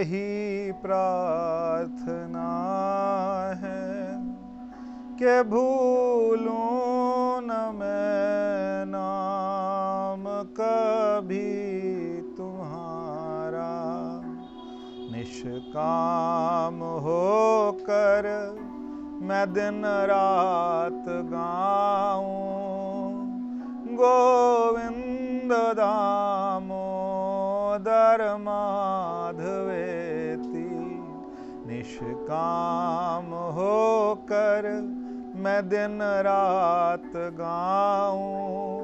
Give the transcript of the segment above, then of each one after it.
यही प्रार्थना है कि भूलूं न मैं नाम कभी तुम्हारा, निष्काम होकर मैं दिन रात गाऊं गोविंद दामोदर माधवेति। निष्काम होकर मैं दिन रात गाऊं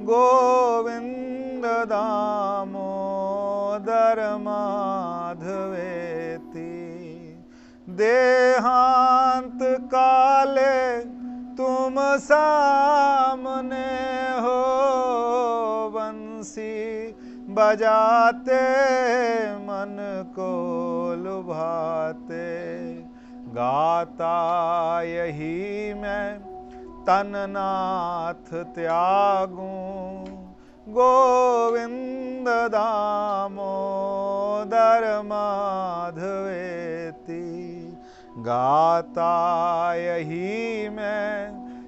गोविंद दामोदर माधवेति। देहांत काले तुम सामने हो, बंसी बजाते मन को लुभाते, गाता यही मैं तननाथ त्यागूं गोविंद दामोदर माधवेति। गाता यही मैं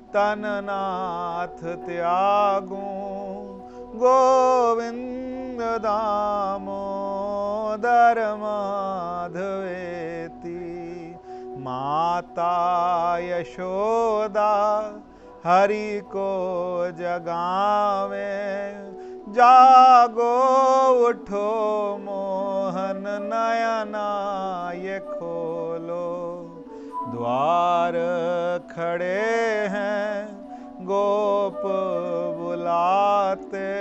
तननाथ त्यागूं गोविंद दामोदर माधवेति। माता यशोदा हरि को जगावे, जागो उठो मोहन नयना ये खोलो। द्वार खड़े हैं गोप बुलाते,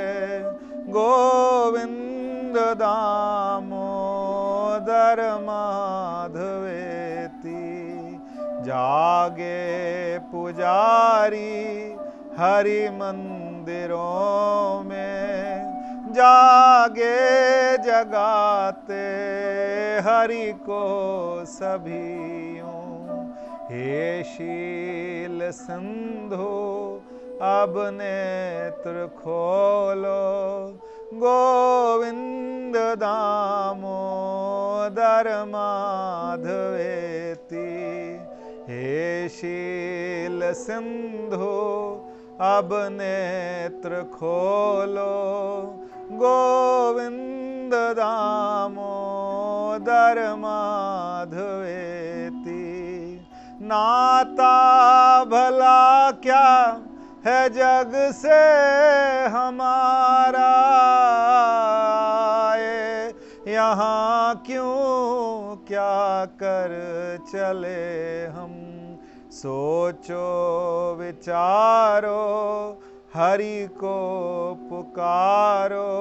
गोविंद दामोदर माधवेति। जागे पुजारी हरि मंदिरों में, जागे जगाते हरि को सभीयों। हे शील सिंधु अब नेत्र खोलो, गोविंद दामोदर माधवेति। हे शील सिंधु अब नेत्र खोलो, गोविंद दामोदर माधवेति। नाता भला क्या है जग से हमारा, यहाँ क्यों क्या कर चले हम। सोचो विचारो हरि को पुकारो,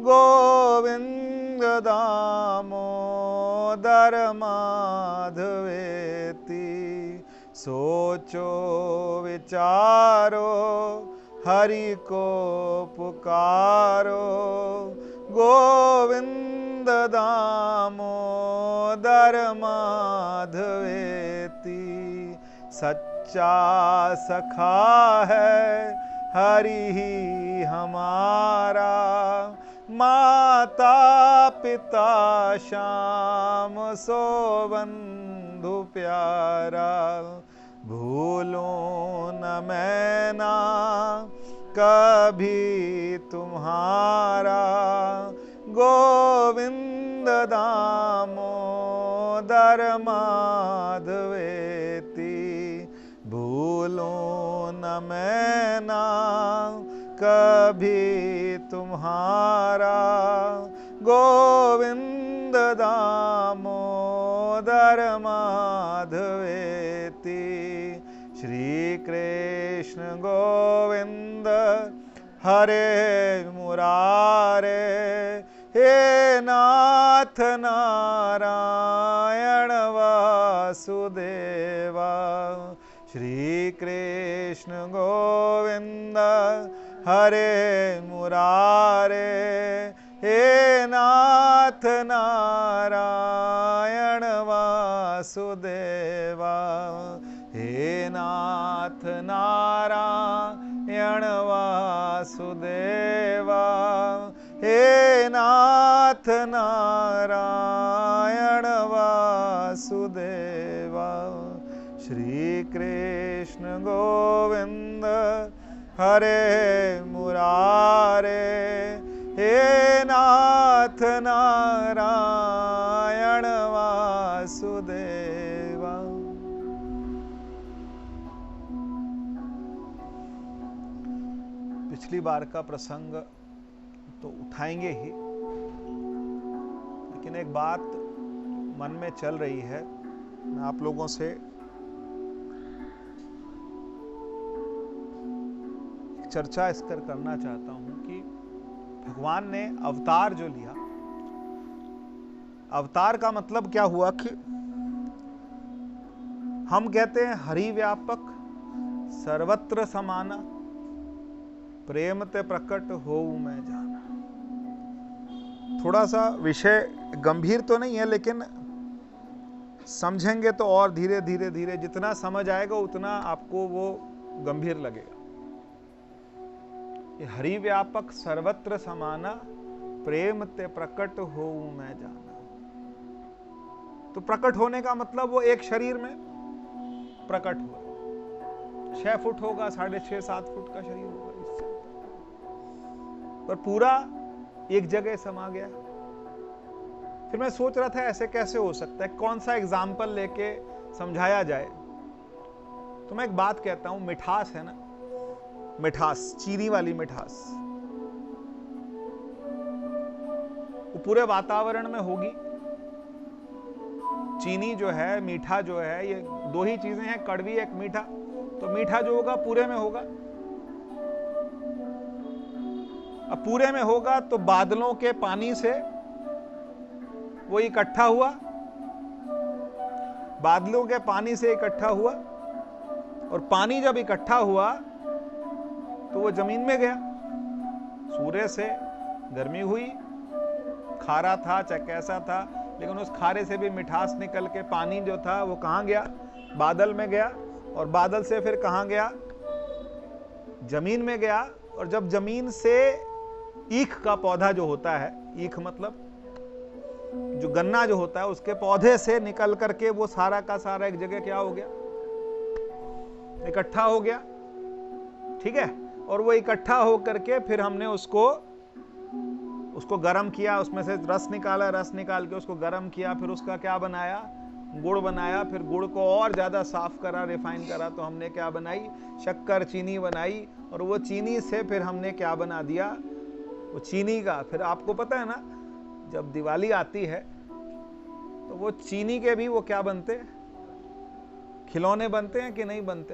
गोविंद दामोदर माधवेति। सोचो विचारो हरि को पुकारो, गोविंद दामोदर माधवेति। सच्चा सखा है हरि ही हमारा, माता पिता श्याम सो बंधु प्यारा। भूलूं न मैं ना कभी तुम्हारा, गोविंद दामोदर माधवेति। भूलूं न मैं ना कभी तुम्हारा, गोविंद दामोदर माधवेति। श्री कृष्ण गोविंद हरे मुरारे, हे नाथ नारायण वासुदेवा। श्री कृष्ण गोविंद हरे मुरारे, हे नाथ नारायण वासुदेवा। हे नाथ नारायण वासुदेवा, हे नाथ नारायण वासुदेवा श्री कृष्ण गोविंद हरे मुरारे हे नाथ नारायण वासुदेवा। पिछली बार का प्रसंग तो उठाएंगे ही, लेकिन एक बात मन में चल रही है, मैं आप लोगों से चर्चा इस कर करना चाहता हूं कि भगवान ने अवतार जो लिया, अवतार का मतलब क्या हुआ कि हम कहते हैं हरि व्यापक सर्वत्र समाना प्रेम ते प्रकट होऊं मैं जाना। थोड़ा सा विषय गंभीर तो नहीं है, लेकिन समझेंगे तो और धीरे धीरे धीरे जितना समझ आएगा उतना आपको वो गंभीर लगेगा। ये हरि व्यापक सर्वत्र समाना प्रेम ते प्रकट होऊं मैं जाना। तो प्रकट होने का मतलब वो एक शरीर में प्रकट हुआ। 6 फुट होगा, 6.5-7 फुट का शरीर होगा, इससे पर पूरा एक जगह समा गया। फिर मैं सोच रहा था ऐसे कैसे हो सकता है, कौन सा एग्जाम्पल लेके समझाया जाए। तो मैं एक बात कहता हूं, मिठास है ना, मिठास, चीनी वाली मिठास, वो पूरे वातावरण में होगी। चीनी जो है, मीठा जो है, ये 2 ही चीजें हैं, कड़वी एक मीठा। तो मीठा जो होगा पूरे में होगा। अब पूरे में होगा तो बादलों के पानी से वो इकट्ठा हुआ, बादलों के पानी से इकट्ठा हुआ, और पानी जब इकट्ठा हुआ तो वो जमीन में गया। सूर्य से गर्मी हुई, खारा था चाहे कैसा था, लेकिन उस खारे से भी मिठास निकल के पानी जो था वो कहां गया, बादल में गया, और बादल से फिर कहां गया, जमीन में गया। और जब जमीन से ईख का पौधा जो होता है, ईख मतलब जो गन्ना जो होता है, उसके पौधे से निकल करके वो सारा का सारा एक जगह क्या हो गया, इकट्ठा हो गया। ठीक है, और वो इकट्ठा हो करके फिर हमने उसको गर्म किया, उसमें से रस निकाला, रस निकाल के उसको गर्म किया, फिर उसका क्या बनाया, गुड़ बनाया। फिर गुड़ को और ज्यादा साफ करा, रिफाइन करा, तो हमने क्या बनाई, शक्कर, चीनी बनाई। और वो चीनी से फिर हमने क्या बना दिया, वो चीनी का। फिर आपको पता है ना, जब दिवाली आती है तो वो चीनी के भी वो क्या बनते, खिलौने बनते हैं कि नहीं बनते।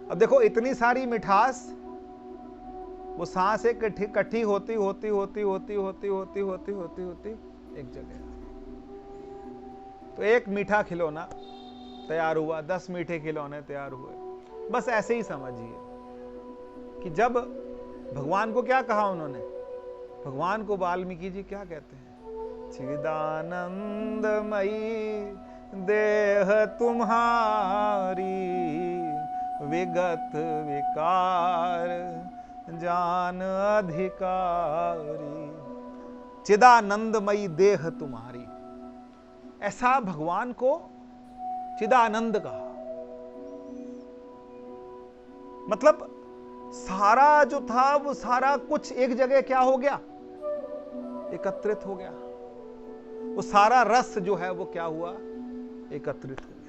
अब देखो इतनी सारी मिठास, वो सांस एक इकट्ठी होती होती होती होती होती होती होती होती होती एक जगह, तो एक मीठा खिलौना तैयार हुआ, 10 मीठे खिलौने तैयार हुए। बस ऐसे ही समझिए कि जब भगवान को क्या कहा उन्होंने, भगवान को वाल्मीकि जी क्या कहते हैं, चिदानंदमयी देह तुम्हारी विगत विकार जान अधिकारी। चिदानंदमयी देह तुम्हारी, ऐसा भगवान को चिदानंद कहा। मतलब सारा जो था वो सारा कुछ एक जगह क्या हो गया, एकत्रित हो गया। वो सारा रस जो है वो क्या हुआ, एकत्रित हो गया।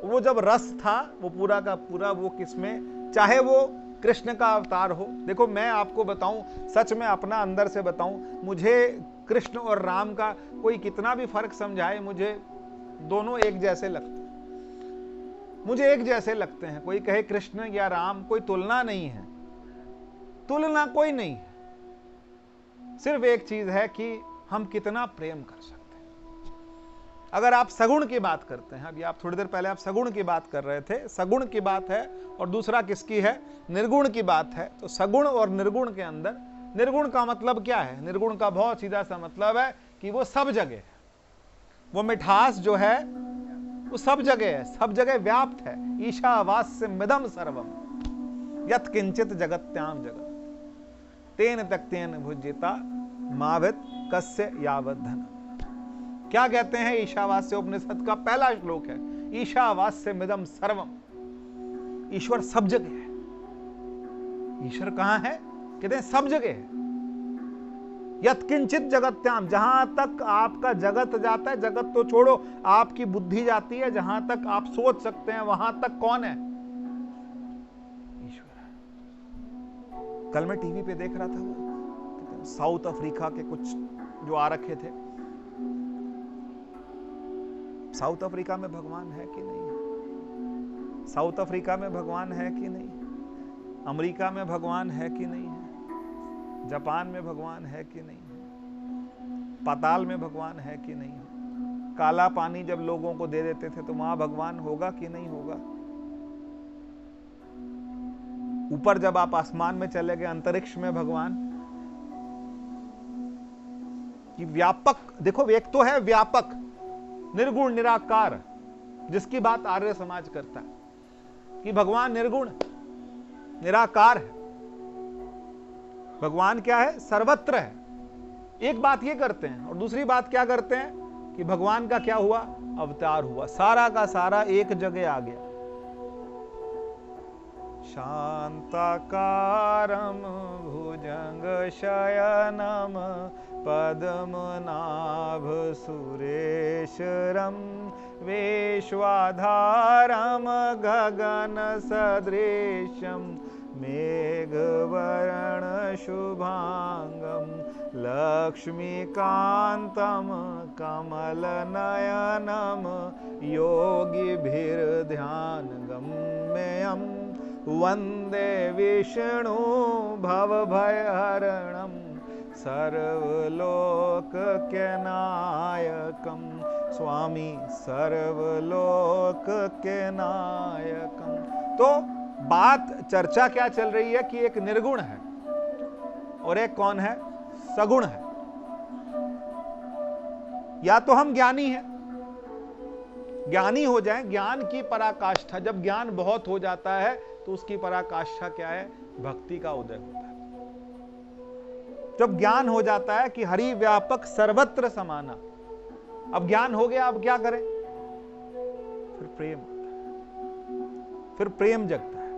वो जब रस था वो पूरा का पूरा वो किसमें, चाहे वो कृष्ण का अवतार हो। देखो मैं आपको बताऊं, सच में अपना अंदर से बताऊं, मुझे कृष्ण और राम का कोई कितना भी फर्क समझाए, मुझे दोनों एक जैसे लगते हैं। मुझे एक जैसे लगते हैं। कोई कहे कृष्ण या राम, कोई तुलना नहीं है, तुलना कोई नहीं है। सिर्फ एक चीज है कि हम कितना प्रेम कर सकते हैं। अगर आप सगुण की बात करते हैं, अभी आप थोड़ी देर पहले आप सगुण की बात कर रहे थे, सगुण की बात है, और दूसरा किसकी है, निर्गुण की बात है। तो सगुण और निर्गुण के अंदर, निर्गुण का मतलब क्या है, निर्गुण का बहुत सीधा सा मतलब है कि वो सब जगह है। वो मिठास जो है वो सब जगह है, सब जगह व्याप्त है। ईशावास्यमिदं सर्वम यत् किंचित जगत्याम जगत तेन त्यक्तेन भुज्यता मावित कस्य यावत धन। क्या कहते हैं ईशावास्य उपनिषद का पहला श्लोक है, ईशावास्य मिदम सर्वम। ईश्वर सब जगह है। ईश्वर कहां है? कहते हैं सब जगह है। यत्किंचित जगत्याम, जहां तक आपका जगत जाता है, जगत तो छोड़ो, आपकी बुद्धि जाती है, जहां तक आप सोच सकते हैं वहां तक कौन है? ईश्वर है। कल मैं टीवी पे देख रहा था, वो साउथ अफ्रीका के कुछ जो आ रखे थे। साउथ अफ्रीका में भगवान है कि नहीं है? साउथ अफ्रीका में भगवान है कि नहीं? अमेरिका में भगवान है कि नहीं है? जापान में भगवान है कि नहीं है? पाताल में भगवान है कि नहीं है? काला पानी जब लोगों को दे देते थे तो वहां भगवान होगा कि नहीं होगा? ऊपर जब आप आसमान में चले गए, अंतरिक्ष में भगवान कि व्यापक, देखो एक तो है व्यापक निर्गुण निराकार, जिसकी बात आर्य समाज करता है कि भगवान निर्गुण निराकार है। भगवान क्या है? सर्वत्र है। एक बात ये करते हैं, और दूसरी बात क्या करते हैं कि भगवान का क्या हुआ? अवतार हुआ, सारा का सारा एक जगह आ गया। शांताकारं भुजंग शयनम पद्मनाभ सुरेशरं विश्वाधारं गगन सदृशं मेघवर्ण शुभांगं लक्ष्मीकान्तं कमलनयनं योगिभिर्ध्यानगम्यं वंदे विष्णु भवभयहरणं सर्वलोकनायकं स्वामी सर्वलोकनायकं। तो बात चर्चा क्या चल रही है कि एक निर्गुण है और एक कौन है? सगुण है। या तो हम ज्ञानी हैं, ज्ञानी हो जाएं, ज्ञान की पराकाष्ठा, जब ज्ञान बहुत हो जाता है तो उसकी पराकाष्ठा क्या है? भक्ति का उदय होता है। जब ज्ञान हो जाता है कि हरि व्यापक सर्वत्र समाना, अब ज्ञान हो गया, अब क्या करें? फिर प्रेम होता है, फिर प्रेम जगता है।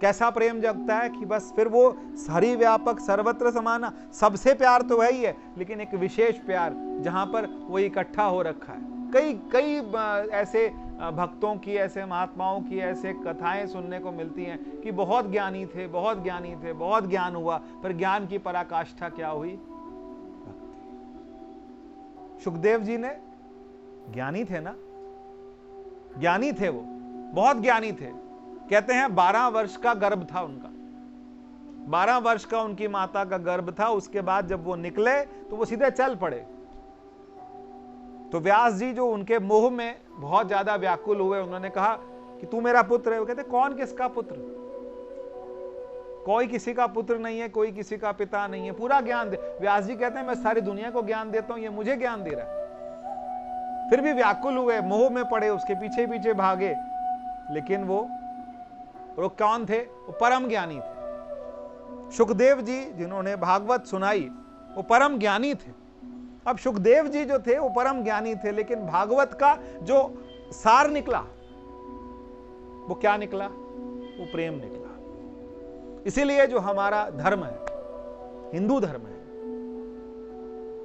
कैसा प्रेम जगता है कि बस फिर वो हरि व्यापक सर्वत्र समाना, सबसे प्यार तो वही है, लेकिन एक विशेष प्यार जहां पर वो इकट्ठा हो रखा है। कई ऐसे भक्तों की, ऐसे महात्माओं की ऐसे कथाएं सुनने को मिलती हैं कि बहुत ज्ञानी थे, बहुत ज्ञानी थे, बहुत ज्ञान हुआ, पर ज्ञान की पराकाष्ठा क्या हुई? भक्ति। सुखदेव जी ने ज्ञानी थे ना, ज्ञानी थे, वो बहुत ज्ञानी थे। कहते हैं 12 वर्ष का गर्भ था उनका, 12 वर्ष का उनकी माता का गर्भ था। उसके बाद जब वो निकले तो वो सीधे चल पड़े। तो व्यास जी जो उनके मोह में बहुत ज्यादा व्याकुल हुए, उन्होंने कहा कि तू मेरा पुत्र है। वो कहते कौन किसका पुत्र? कोई किसी का पुत्र नहीं है, कोई किसी का पिता नहीं है, पूरा ज्ञान दे। व्यास जी कहते हैं मैं सारी दुनिया को ज्ञान देता हूं, ये मुझे ज्ञान दे रहा है। फिर भी व्याकुल हुए, मोह में पड़े, उसके पीछे पीछे भागे। लेकिन वो कौन थे? वो परम ज्ञानी थे। सुखदेव जी जिन्होंने भागवत सुनाई वो परम ज्ञानी थे। अब सुखदेव जी जो थे वो परम ज्ञानी थे, लेकिन भागवत का जो सार निकला वो क्या निकला? वो प्रेम निकला। इसीलिए जो हमारा धर्म है, हिंदू धर्म है,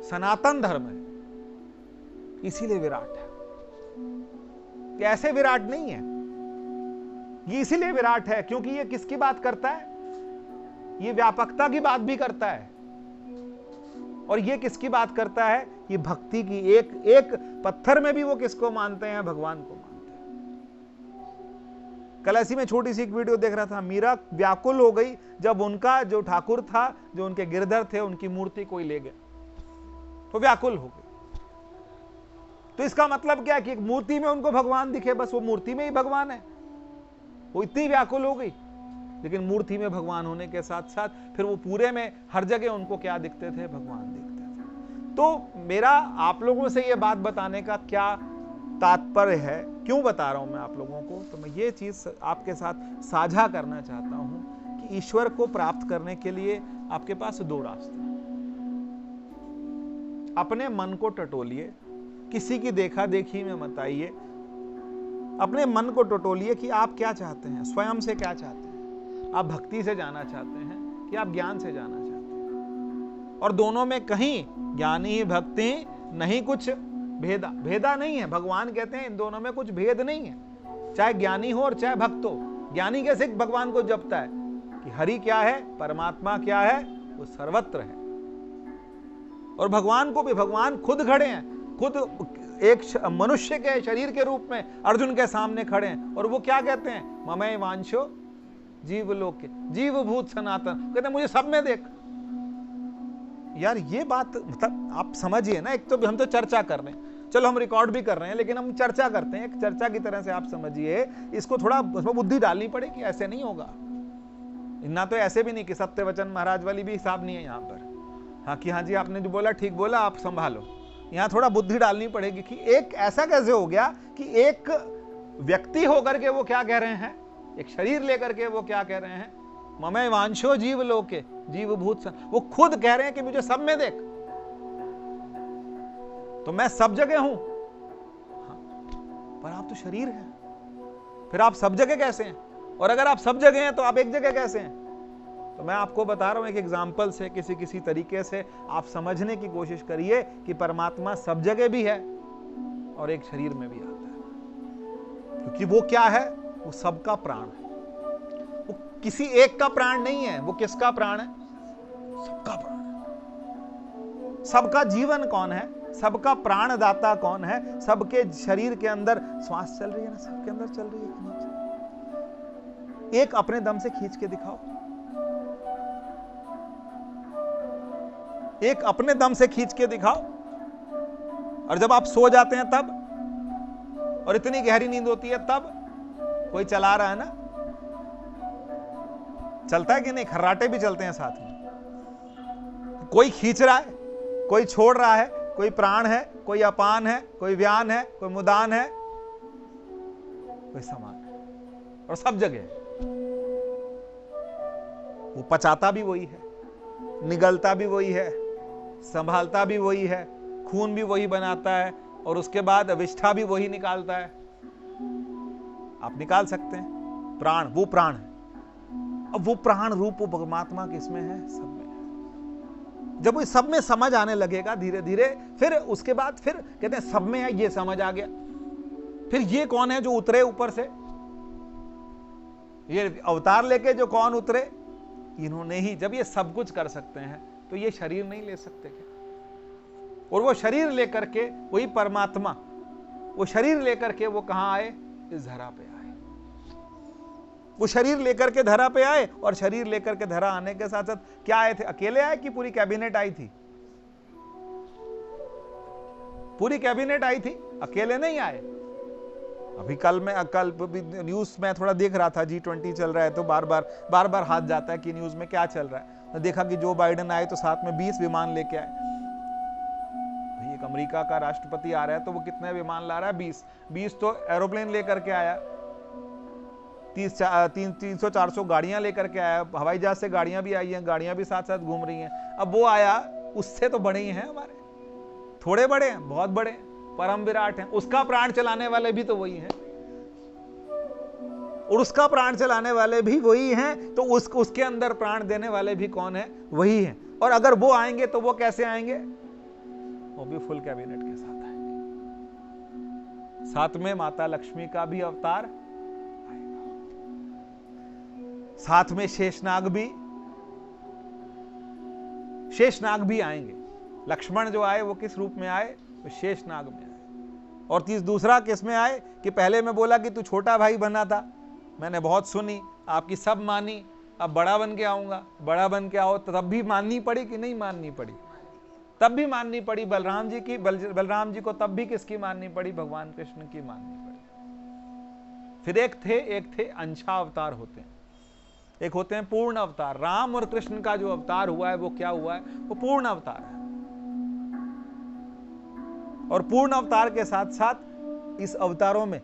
सनातन धर्म है, इसीलिए विराट है। ये ऐसे विराट नहीं है, ये इसीलिए विराट है क्योंकि ये किसकी बात करता है? ये व्यापकता की बात भी करता है। और ये किसकी बात करता है? ये भक्ति की। एक एक पत्थर में भी वो किसको मानते हैं? भगवान को मानते हैं। कल ऐसी में छोटी सी एक वीडियो देख रहा था, मीरा व्याकुल हो गई जब उनका जो ठाकुर था, जो उनके गिरधर थे, उनकी मूर्ति कोई ले गया, तो व्याकुल हो गई। तो इसका मतलब क्या है कि एक मूर्ति में उनको भगवान दिखे, बस वो मूर्ति में ही भगवान है। वो इतनी व्याकुल हो गई। लेकिन मूर्ति में भगवान होने के साथ साथ फिर वो पूरे में हर जगह उनको क्या दिखते थे? भगवान दिखते थे। तो मेरा आप लोगों से ये बात बताने का क्या तात्पर्य है, क्यों बता रहा हूं मैं आप लोगों को? तो मैं ये चीज आपके साथ साझा करना चाहता हूं कि ईश्वर को प्राप्त करने के लिए आपके पास दो रास्ते हैं। अपने मन को टटोलिए, किसी की देखा देखी में मत आइए। अपने मन को टटोलिए कि आप क्या चाहते हैं, स्वयं से क्या चाहते हैं। आप भक्ति से जाना चाहते हैं कि आप ज्ञान से जाना चाहते हैं। और दोनों में कहीं ज्ञानी ही भक्ति नहीं, कुछ भेदा नहीं है। भगवान कहते हैं इन दोनों में कुछ भेद नहीं है, चाहे ज्ञानी हो और चाहे भक्त हो। ज्ञानी कैसे भगवान को जपता है कि हरि क्या है, परमात्मा क्या है, वो सर्वत्र है। और भगवान को भी, भगवान खुद खड़े हैं, खुद एक मनुष्य के शरीर के रूप में अर्जुन के सामने खड़े हैं। और वो क्या कहते हैं, ममय वांछो जीव लोके, जीव भूत सनातन। कहते हैं मुझे सब में देख। यार ये बात मतलब आप समझिए ना, एक तो हम तो चर्चा कर रहे हैं, चलो हम रिकॉर्ड भी कर रहे हैं, लेकिन हम चर्चा करते हैं, एक चर्चा की तरह से आप समझिए। इसको थोड़ा उसमें बुद्धि डालनी पड़ेगी, ऐसे नहीं होगा। ना तो ऐसे भी नहीं कि सत्यवचन महाराज वाली भी हिसाब नहीं है यहाँ पर, हाँ कि हाँ जी आपने जो बोला ठीक बोला, आप संभालो। यहाँ थोड़ा बुद्धि डालनी पड़ेगी कि एक ऐसा कैसे हो गया कि एक व्यक्ति होकर के वो क्या कह रहे हैं, एक शरीर लेकर के वो क्या कह रहे हैं, ममय वांछो जीव लोके, जीव भूत सन। वो खुद कह रहे हैं कि मुझे सब में देख, तो मैं सब जगह हूं। हाँ, पर आप तो शरीर हैं, फिर आप सब जगह कैसे हैं? और अगर आप सब जगह हैं तो आप एक जगह कैसे हैं? तो मैं आपको बता रहा हूं एक एग्जाम्पल से, किसी तरीके से आप समझने की कोशिश करिए कि परमात्मा सब जगह भी है और एक शरीर में भी आता है। क्योंकि वो क्या है, वो सबका प्राण है। वो किसी एक का प्राण नहीं है। वो किसका प्राण है? सबका प्राण है। सबका जीवन कौन है, सबका प्राणदाता कौन है? सबके शरीर के अंदर श्वास चल रही है ना, सबके अंदर चल रही है कि नहीं? एक अपने दम से खींच के दिखाओ, एक अपने दम से खींच के दिखाओ। और जब आप सो जाते हैं तब, और इतनी गहरी नींद होती है तब, कोई चला रहा है ना, चलता है कि नहीं? खर्राटे भी चलते हैं साथ में। कोई खींच रहा है, कोई छोड़ रहा है, कोई प्राण है, कोई अपान है, कोई व्यान है, कोई मुदान है, कोई समान है, और सब जगह है। वो पचाता भी वही है, निगलता भी वही है, संभालता भी वही है, खून भी वही बनाता है, और उसके बाद अविष्ठा भी वही निकालता है। आप निकाल सकते हैं प्राण, वो प्राण है। अब वो प्राण रूप वो परमात्मा किसमें है? सब में है। जब वो सब में समझ आने लगेगा धीरे धीरे, फिर उसके बाद फिर कहते हैं सब में है, ये समझ आ गया। फिर ये कौन है जो उतरे ऊपर से? ये अवतार लेके जो कौन उतरे, इन्होंने ही। जब ये सब कुछ कर सकते हैं तो ये शरीर नहीं ले सकते क्या? और वो शरीर लेकर के, वही परमात्मा, वो शरीर लेकर के वो कहां आए? इस धरा पे आए। वो शरीर लेकर के धरा पे आए, और शरीर लेकर के धरा आने के साथ साथ क्या आए थे? अकेले आए कि पूरी कैबिनेट आई थी? पूरी कैबिनेट आई थी, अकेले नहीं आए। अभी कल न्यूज में थोड़ा देख रहा था, G20 चल रहा है तो बार बार हाथ जाता है कि न्यूज में क्या चल रहा है। तो देखा कि जो बाइडेन आए तो साथ में 20 विमान लेके आए। भाई एक अमेरिका का राष्ट्रपति आ रहा है तो वो कितने विमान ला रहा है? 20 तो एरोप्लेन लेकर के आया, 300-400 गाड़ियां लेकर के आया, हवाई जहाज से गाड़ियां भी आई हैं, गाड़ियां भी साथ साथ घूम रही हैं। अब वो आया, उससे तो बड़े ही हैं हमारे, थोड़े बड़े हैं, बहुत बड़े हैं, परम विराट हैं। उसका प्राण चलाने वाले भी तो वही हैं, और उसका प्राण चलाने वाले भी वही हैं, तो उसके अंदर प्राण देने वाले भी कौन है? वही हैं। और अगर वो आएंगे तो वो कैसे आएंगे? वो भी फुल कैबिनेट के साथ आएंगे। साथ में माता लक्ष्मी का भी अवतार आएगा, साथ में शेषनाग भी आएंगे। लक्ष्मण जो आए वो किस रूप में आए? तो शेषनाग में आए। और दूसरा किस में आए? कि पहले मैं बोला कि तू छोटा भाई बना था, मैंने बहुत सुनी, आपकी सब मानी, अब बड़ा बन के आऊंगा। बड़ा बन के आओ तो तब भी माननी पड़ी कि नहीं माननी पड़ी? तब भी माननी पड़ी बलराम जी की। बलराम जी को तब भी किसकी माननी पड़ी? भगवान कृष्ण की माननी पड़ी। फिर एक थे अंशा अवतार होते हैं, एक होते हैं पूर्ण अवतार। राम और कृष्ण का जो अवतार हुआ है वो क्या हुआ है? वो पूर्ण अवतार है। और पूर्ण अवतार के साथ साथ इस अवतारों में,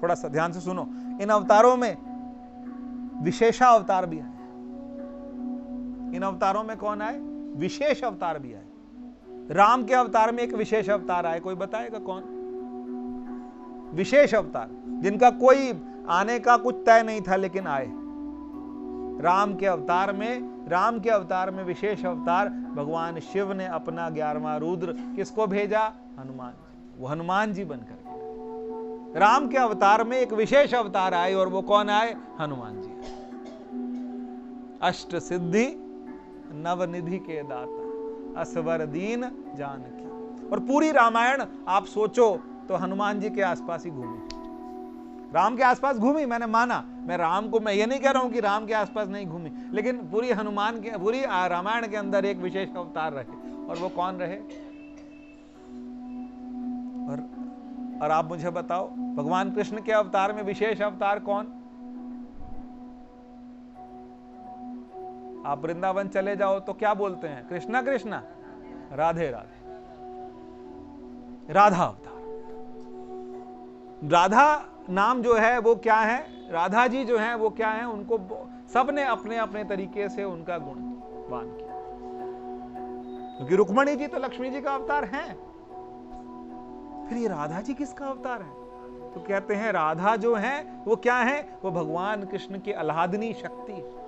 थोड़ा सा ध्यान से सुनो, इन अवतारों में विशेषा अवतार भी आए। इन अवतारों में कौन आए? विशेष अवतार भी आए। राम के अवतार में एक विशेष अवतार आए, कोई बताएगा कौन? विशेष अवतार जिनका कोई आने का कुछ तय नहीं था लेकिन आए। राम के अवतार में विशेष अवतार भगवान शिव ने अपना 11वां रुद्र किसको भेजा? हनुमान जी। वो हनुमान जी बनकर के राम के अवतार में एक विशेष अवतार आए, और वो कौन आए? हनुमान जी। अष्ट सिद्धि नवनिधि के दाता, असवर दीन जानकी। और पूरी रामायण आप सोचो तो हनुमान जी के आसपास ही घूमी, राम के आसपास घूमी। मैंने माना, मैं ये नहीं कह रहा हूं कि राम के आसपास नहीं घूमी, लेकिन पूरी रामायण के अंदर एक विशेष अवतार रहे, और वो कौन रहे? और आप मुझे बताओ, भगवान कृष्ण के अवतार में विशेष अवतार कौन? आप वृंदावन चले जाओ तो क्या बोलते हैं? कृष्णा कृष्णा, राधे राधे। राधा अवतार। राधा नाम जो है वो क्या है? राधा जी जो है वो क्या है? उनको सबने अपने अपने तरीके से उनका गुणगान किया, क्योंकि रुक्मणी जी तो लक्ष्मी जी का अवतार है। फिर ये राधा जी किसका अवतार है? तो कहते हैं राधा जो है वो क्या है? वो भगवान कृष्ण की आह्लादनी शक्ति है।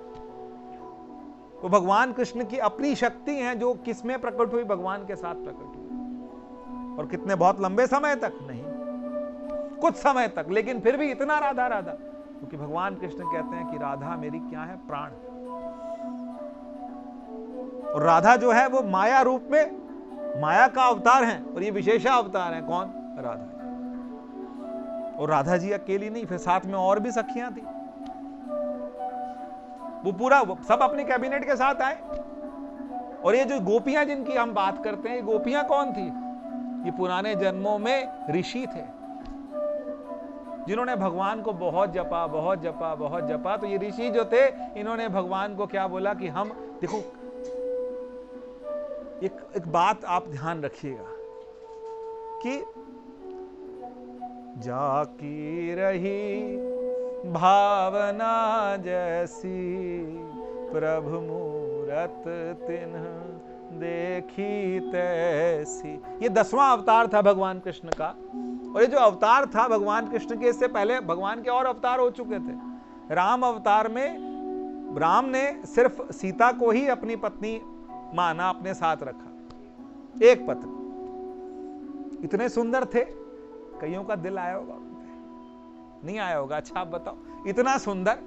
वो भगवान कृष्ण की अपनी शक्ति है, जो किसमें प्रकट हुई? भगवान के साथ प्रकट हुई। और कितने? बहुत लंबे समय तक नहीं, कुछ समय तक, लेकिन फिर भी इतना राधा राधा, क्योंकि भगवान कृष्ण कहते हैं कि राधा मेरी क्या है? प्राण। और राधा जो है वो माया रूप में, माया का अवतार है, और ये विशेषा अवतार है। कौन? राधा। और राधा जी अकेली नहीं, फिर साथ में और भी सखियां थी। वो सब अपने कैबिनेट के साथ आए। और ये जो गोपियां जिनकी हम बात करते हैं, ये गोपियां कौन थी? ये पुराने जन्मों में ऋषि थे, जिन्होंने भगवान को बहुत जपा, बहुत जपा, बहुत जपा। तो ये ऋषि जो थे, इन्होंने भगवान को क्या बोला कि हम देखो, एक बात आप ध्यान रखिएगा कि जाकी रही भावना जैसी, प्रभु मूरत तिन्ह देखी तैसी। ये 10वां अवतार था भगवान कृष्ण का। और ये जो अवतार था भगवान कृष्ण के, इससे पहले भगवान के और अवतार हो चुके थे। राम अवतार में राम ने सिर्फ सीता को ही अपनी पत्नी माना, अपने साथ रखा, एक पत्नी। इतने सुंदर थे, कईयों का दिल आया होगा? नहीं आया होगा? अच्छा आप बताओ, इतना सुंदर,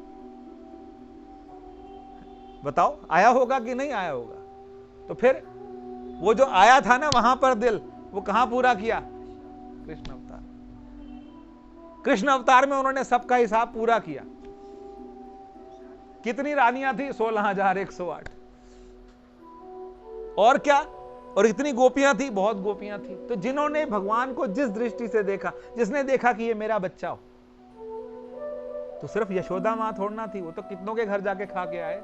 बताओ आया होगा कि नहीं आया होगा? तो फिर वो जो आया था ना वहां पर दिल, वो कहां पूरा किया? कृष्ण अवतार। कृष्ण अवतार में उन्होंने सबका हिसाब पूरा किया। कितनी रानियां थी? 16,108। और क्या? और इतनी गोपियां थी, बहुत गोपियां थी। तो जिन्होंने भगवान को जिस दृष्टि से देखा, जिसने देखा कि ये मेरा बच्चा हो, तो सिर्फ यशोदा मां थोड़ना थी, वो तो कितनों के घर जाके खा के आए।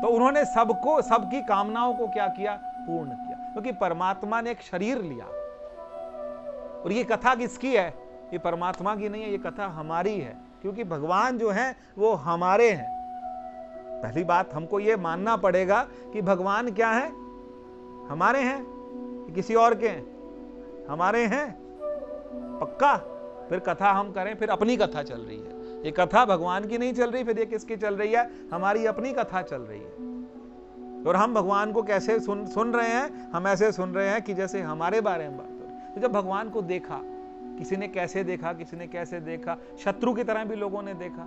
तो उन्होंने सबको, सबकी कामनाओं को क्या किया? पूर्ण किया। क्योंकि परमात्मा ने एक शरीर लिया। और ये कथा किसकी है? ये परमात्मा की नहीं है, ये कथा हमारी है, क्योंकि भगवान जो है वो हमारे हैं। पहली बात हमको ये मानना पड़ेगा कि भगवान क्या है? हमारे हैं, किसी और के हैं? हमारे हैं, पक्का। फिर कथा हम करें, फिर अपनी कथा चल रही है। ये कथा भगवान की नहीं चल रही, फिर ये किसकी चल रही है? हमारी अपनी कथा चल रही है। और हम भगवान को कैसे सुन रहे हैं? हम ऐसे सुन रहे हैं कि जैसे हमारे बारे में बात हो रही है। तो जब भगवान को देखा, किसी ने कैसे देखा, किसी ने कैसे देखा, शत्रु की तरह भी लोगों ने देखा,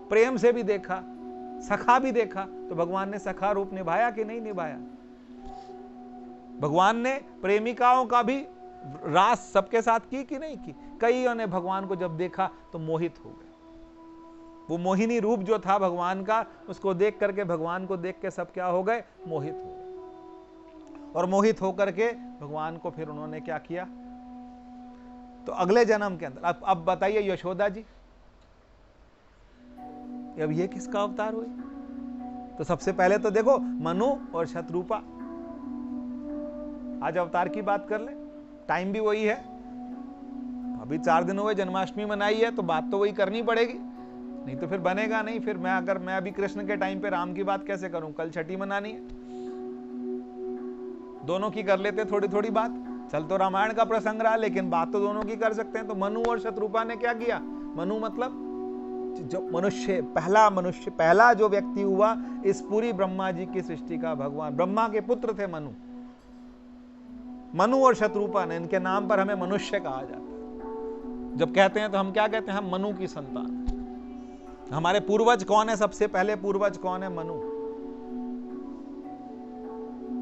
प्रेम से भी देखा, सखा भी देखा, तो भगवान ने सखा रूप निभाया कि नहीं निभाया? भगवान ने प्रेमिकाओं का भी रास सबके साथ की कि नहीं की? कईयों ने भगवान को जब देखा तो मोहित हो गए। वो मोहिनी रूप जो था भगवान का, उसको देख करके, भगवान को देख के सब क्या हो गए? मोहित हो गए। और मोहित होकर के भगवान को फिर उन्होंने क्या किया? तो अगले जन्म के अंदर, अब बताइए यशोदा जी, अब ये किसका अवतार हुई? तो सबसे पहले तो देखो मनु और शत्रुपा। आज अवतार की बात कर ले, टाइम भी वही है। अभी 4 दिन हुए, जन्माष्टमी मनाई है, तो बात तो वही करनी पड़ेगी, नहीं तो फिर बनेगा नहीं। फिर मैं अभी कृष्ण के टाइम पे राम की बात कैसे करूं? कल छठी मनानी है, दोनों की कर लेते थोड़ी थोड़ी बात। चल तो रामायण का प्रसंग रहा, लेकिन बात तो दोनों की कर सकते हैं। तो मनु और शत्रुपा ने क्या किया? मनु मतलब जो मनुष्य, पहला जो व्यक्ति हुआ इस पूरी ब्रह्मा जी की सृष्टि का, भगवान ब्रह्मा के पुत्र थे मनु। मनु और शत्रुपा ने, इनके नाम पर हमें मनुष्य कहा जाता है। जब कहते हैं तो हम क्या कहते हैं? हम मनु की संतान। हमारे पूर्वज कौन है? सबसे पहले पूर्वज कौन है? मनु।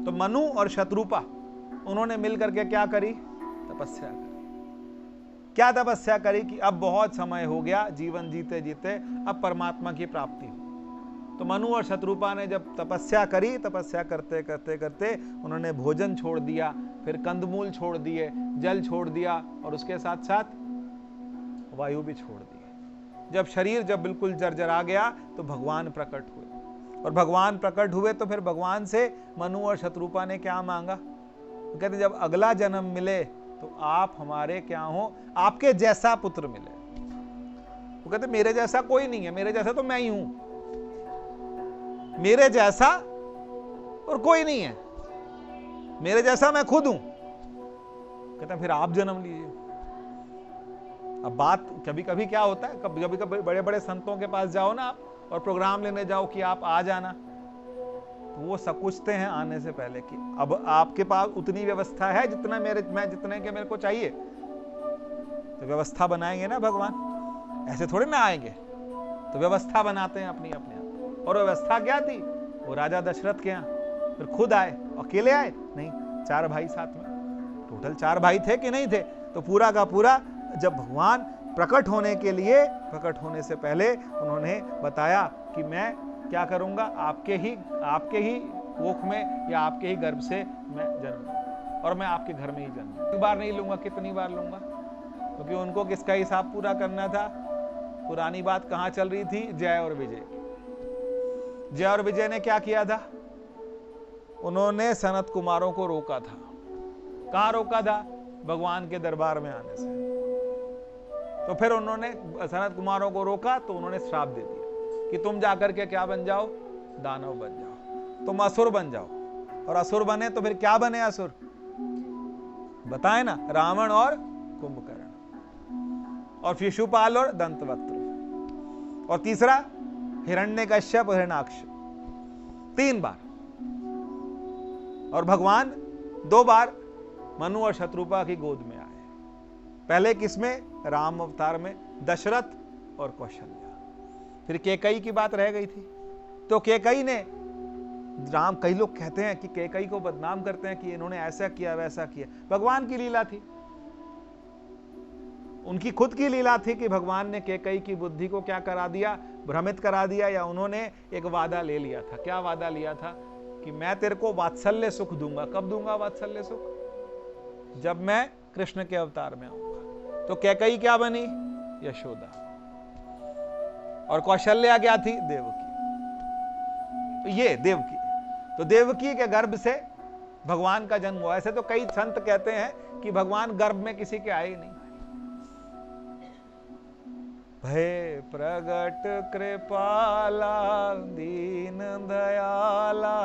तो मनु और शत्रुपा, उन्होंने मिलकर के क्या करी? तपस्या करी। क्या तपस्या करी? कि अब बहुत समय हो गया जीवन जीते जीते, अब परमात्मा की प्राप्ति हो। तो मनु और शत्रुपा ने जब तपस्या करी, तपस्या करते करते करते उन्होंने भोजन छोड़ दिया, फिर कंदमूल छोड़ दिए, जल छोड़ दिया, और उसके साथ साथ वायु भी छोड़ दी। जब शरीर जब बिल्कुल जर्जरा गया तो भगवान प्रकट हुए, और भगवान प्रकट हुए तो फिर भगवान से मनु और शत्रुपा ने क्या मांगा? तो कहते जब अगला जन्म मिले तो आप हमारे क्या हो? आपके जैसा पुत्र मिले। वो कहते मेरे जैसा कोई नहीं है, मेरे जैसा तो मैं ही हूं, मेरे जैसा और कोई नहीं है, मेरे जैसा मैं खुद हूं। कहते फिर आप जन्म लीजिए। अब बात कभी कभी क्या होता है, कभी कभी बड़े बड़े संतों के पास जाओ ना आप, और प्रोग्राम लेने जाओ कि आप आ जाना, तो वो सकुचते हैं आने से पहले कि अब आपके पास उतनी व्यवस्था है जितना जितने के मेरे को चाहिए। तो व्यवस्था बनाएंगे ना भगवान, ऐसे थोड़े ना आएंगे। तो व्यवस्था बनाते हैं अपनी अपने आप। और व्यवस्था क्या थी? वो राजा दशरथ के यहाँ फिर खुद आए। अकेले आए नहीं, 4 भाई साथ में, टोटल 4 भाई थे कि नहीं थे? तो पूरा का पूरा जब भगवान प्रकट होने के लिए, प्रकट होने से पहले उन्होंने बताया कि मैं क्या करूंगा? आपके ही कोख में या आपके ही गर्भ से मैं जन्म लूंगा, और मैं आपके घर में ही जन्म। एक बार नहीं लूंगा, कितनी बार लूंगा? क्योंकि उनको किसका हिसाब पूरा करना था? पुरानी बात कहां चल रही थी? जय और विजय। जय और विजय ने क्या किया था? उन्होंने सनत कुमारों को रोका था। कहां रोका था? भगवान के दरबार में आने से। तो फिर उन्होंने सनत कुमारों को रोका, तो उन्होंने श्राप दे दिया कि तुम जाकर के क्या बन जाओ? दानव बन जाओ, तुम असुर बन जाओ। और असुर बने तो फिर क्या बने असुर? बताए ना, रावण और कुंभकर्ण, और शिशुपाल और दंतवक्त्र, और तीसरा हिरण्यकश्यप, हिरण्याक्ष। 3 बार। और भगवान 2 बार मनु और शत्रुपा की गोद में आए। पहले किसमें? राम अवतार में, दशरथ और कौशल्या। फिर केकई की बात रह गई थी। तो केकई ने कई लोग कहते हैं कि केकई को बदनाम करते हैं कि इन्होंने ऐसा किया वैसा किया। भगवान की लीला थी, उनकी खुद की लीला थी कि भगवान ने केकई की बुद्धि को क्या करा दिया? भ्रमित करा दिया। या उन्होंने एक वादा ले लिया था। क्या वादा लिया था? कि मैं तेरे को वात्सल्य सुख दूंगा। कब दूंगा वात्सल्य सुख? जब मैं कृष्ण के अवतार में आऊंगा। तो केकई क्या बनी? यशोदा। और कौशल्या क्या थी? देवकी। तो ये देवकी, तो देवकी के गर्भ से भगवान का जन्म हुआ। ऐसे तो कई संत कहते हैं कि भगवान गर्भ में किसी के आए ही नहीं। भय प्रगट कृपाला दीन दयाला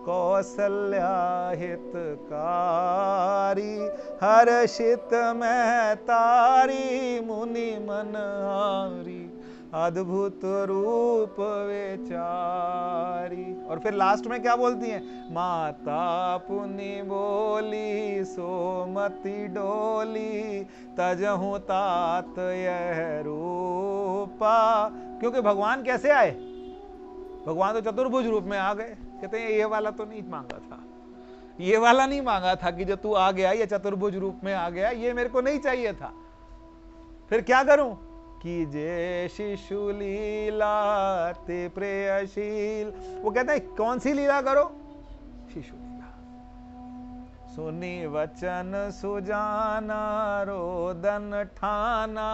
कौसल्या हितकारी हर्षित में तारी मुनि मनहारी अद्भुत रूप विचारी। और फिर लास्ट में क्या बोलती हैं? माता पुनि बोली सोमति डोली तजहु तात यह रूपा। क्योंकि भगवान कैसे आए? भगवान तो चतुर्भुज रूप में आ गए। कहते हैं ये वाला तो नहीं मांगा था, ये वाला नहीं मांगा था कि जो तू आ गया ये चतुर्भुज रूप में आ गया, ये मेरे को नहीं चाहिए था। फिर क्या करूं? कि जे शिशु लीला ते प्रेयशील। वो कहते हैं कौन सी लीला करो? शिशु लीला। सुनी वचन सुजाना रोदन ठाना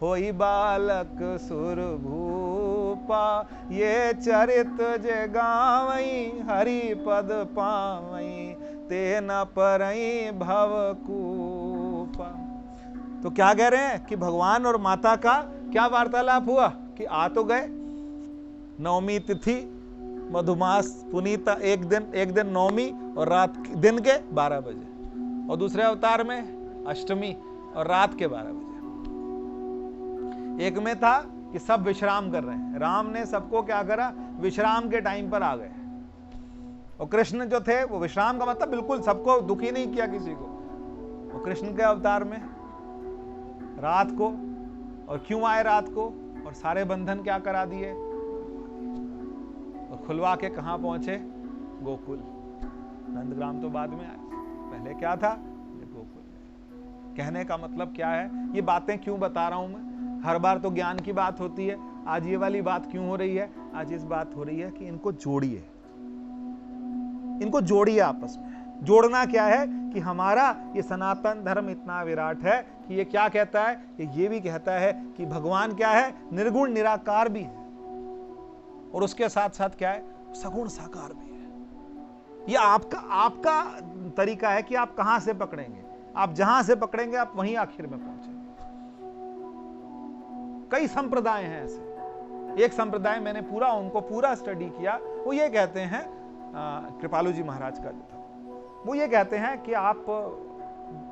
होई बालक सुर भूपा। ये चरित जे गावई हरि पद पावई ते न परई भवकूपा। तो क्या कह रहे हैं कि भगवान और माता का क्या वार्तालाप हुआ? कि आ तो गए, नवमी तिथि मधुमास पुनीता, एक दिन नौमी और दिन के 12 बजे, और दूसरे अवतार में अष्टमी और रात के 12 बजे। एक में था कि सब विश्राम कर रहे हैं, राम ने सबको क्या करा, विश्राम के टाइम पर आ गए। और कृष्ण जो थे वो विश्राम का मतलब बिल्कुल सबको दुखी नहीं किया किसी को। वो कृष्ण के अवतार में रात को, और क्यों आए रात को, और सारे बंधन क्या करा दिए, और खुलवा के कहां पहुंचे, गोकुल। नंदग्राम तो बाद में आए, पहले क्या था, गोकुल। कहने का मतलब क्या है, ये बातें क्यों बता रहा हूं मैं, हर बार तो ज्ञान की बात होती है, आज ये वाली बात क्यों हो रही है, आज इस बात हो रही है कि इनको जोड़िए, इनको जोड़िए आपस में। जोड़ना क्या है कि हमारा ये सनातन धर्म इतना विराट है कि ये क्या कहता है, ये भी कहता है कि भगवान क्या है, निर्गुण निराकार भी है, और उसके साथ साथ क्या है, सगुण साकार भी है। ये आपका तरीका है कि आप कहां से पकड़ेंगे, आप जहां से पकड़ेंगे आप वहीं आखिर में पहुंचेंगे। कई संप्रदाय हैं ऐसे। एक संप्रदाय मैंने उनको पूरा स्टडी किया, वो ये कहते हैं, कृपालु जी महाराज का जो था, वो ये कहते हैं कि आप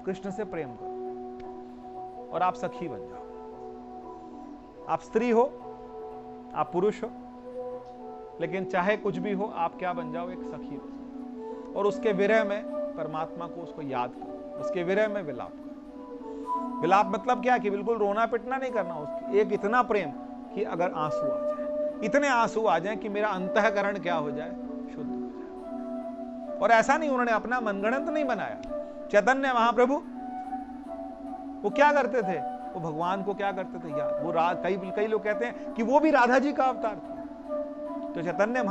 कृष्ण से प्रेम करो और आप सखी बन जाओ। आप स्त्री हो, आप पुरुष हो, लेकिन चाहे कुछ भी हो, आप क्या बन जाओ, एक सखी बन जाओ, और उसके विरह में परमात्मा को उसको याद करो, उसके विरह में विलाप करो। विलाप मतलब क्या, कि बिल्कुल रोना पिटना नहीं करना, उसकी एक इतना प्रेम कि अगर आंसू आ जाए, इतने आंसू आ जाए कि मेरा अंतःकरण क्या हो जाए, शुद्ध हो जाए। और ऐसा नहीं, उन्होंने अपना मनगढ़ंत नहीं बनाया। चैतन्य महाप्रभु वो क्या करते थे, वो भगवान को क्या करते थे याद। वो कई लोग कहते हैं कि वो भी राधा जी का अवतार था। तो चैतन्य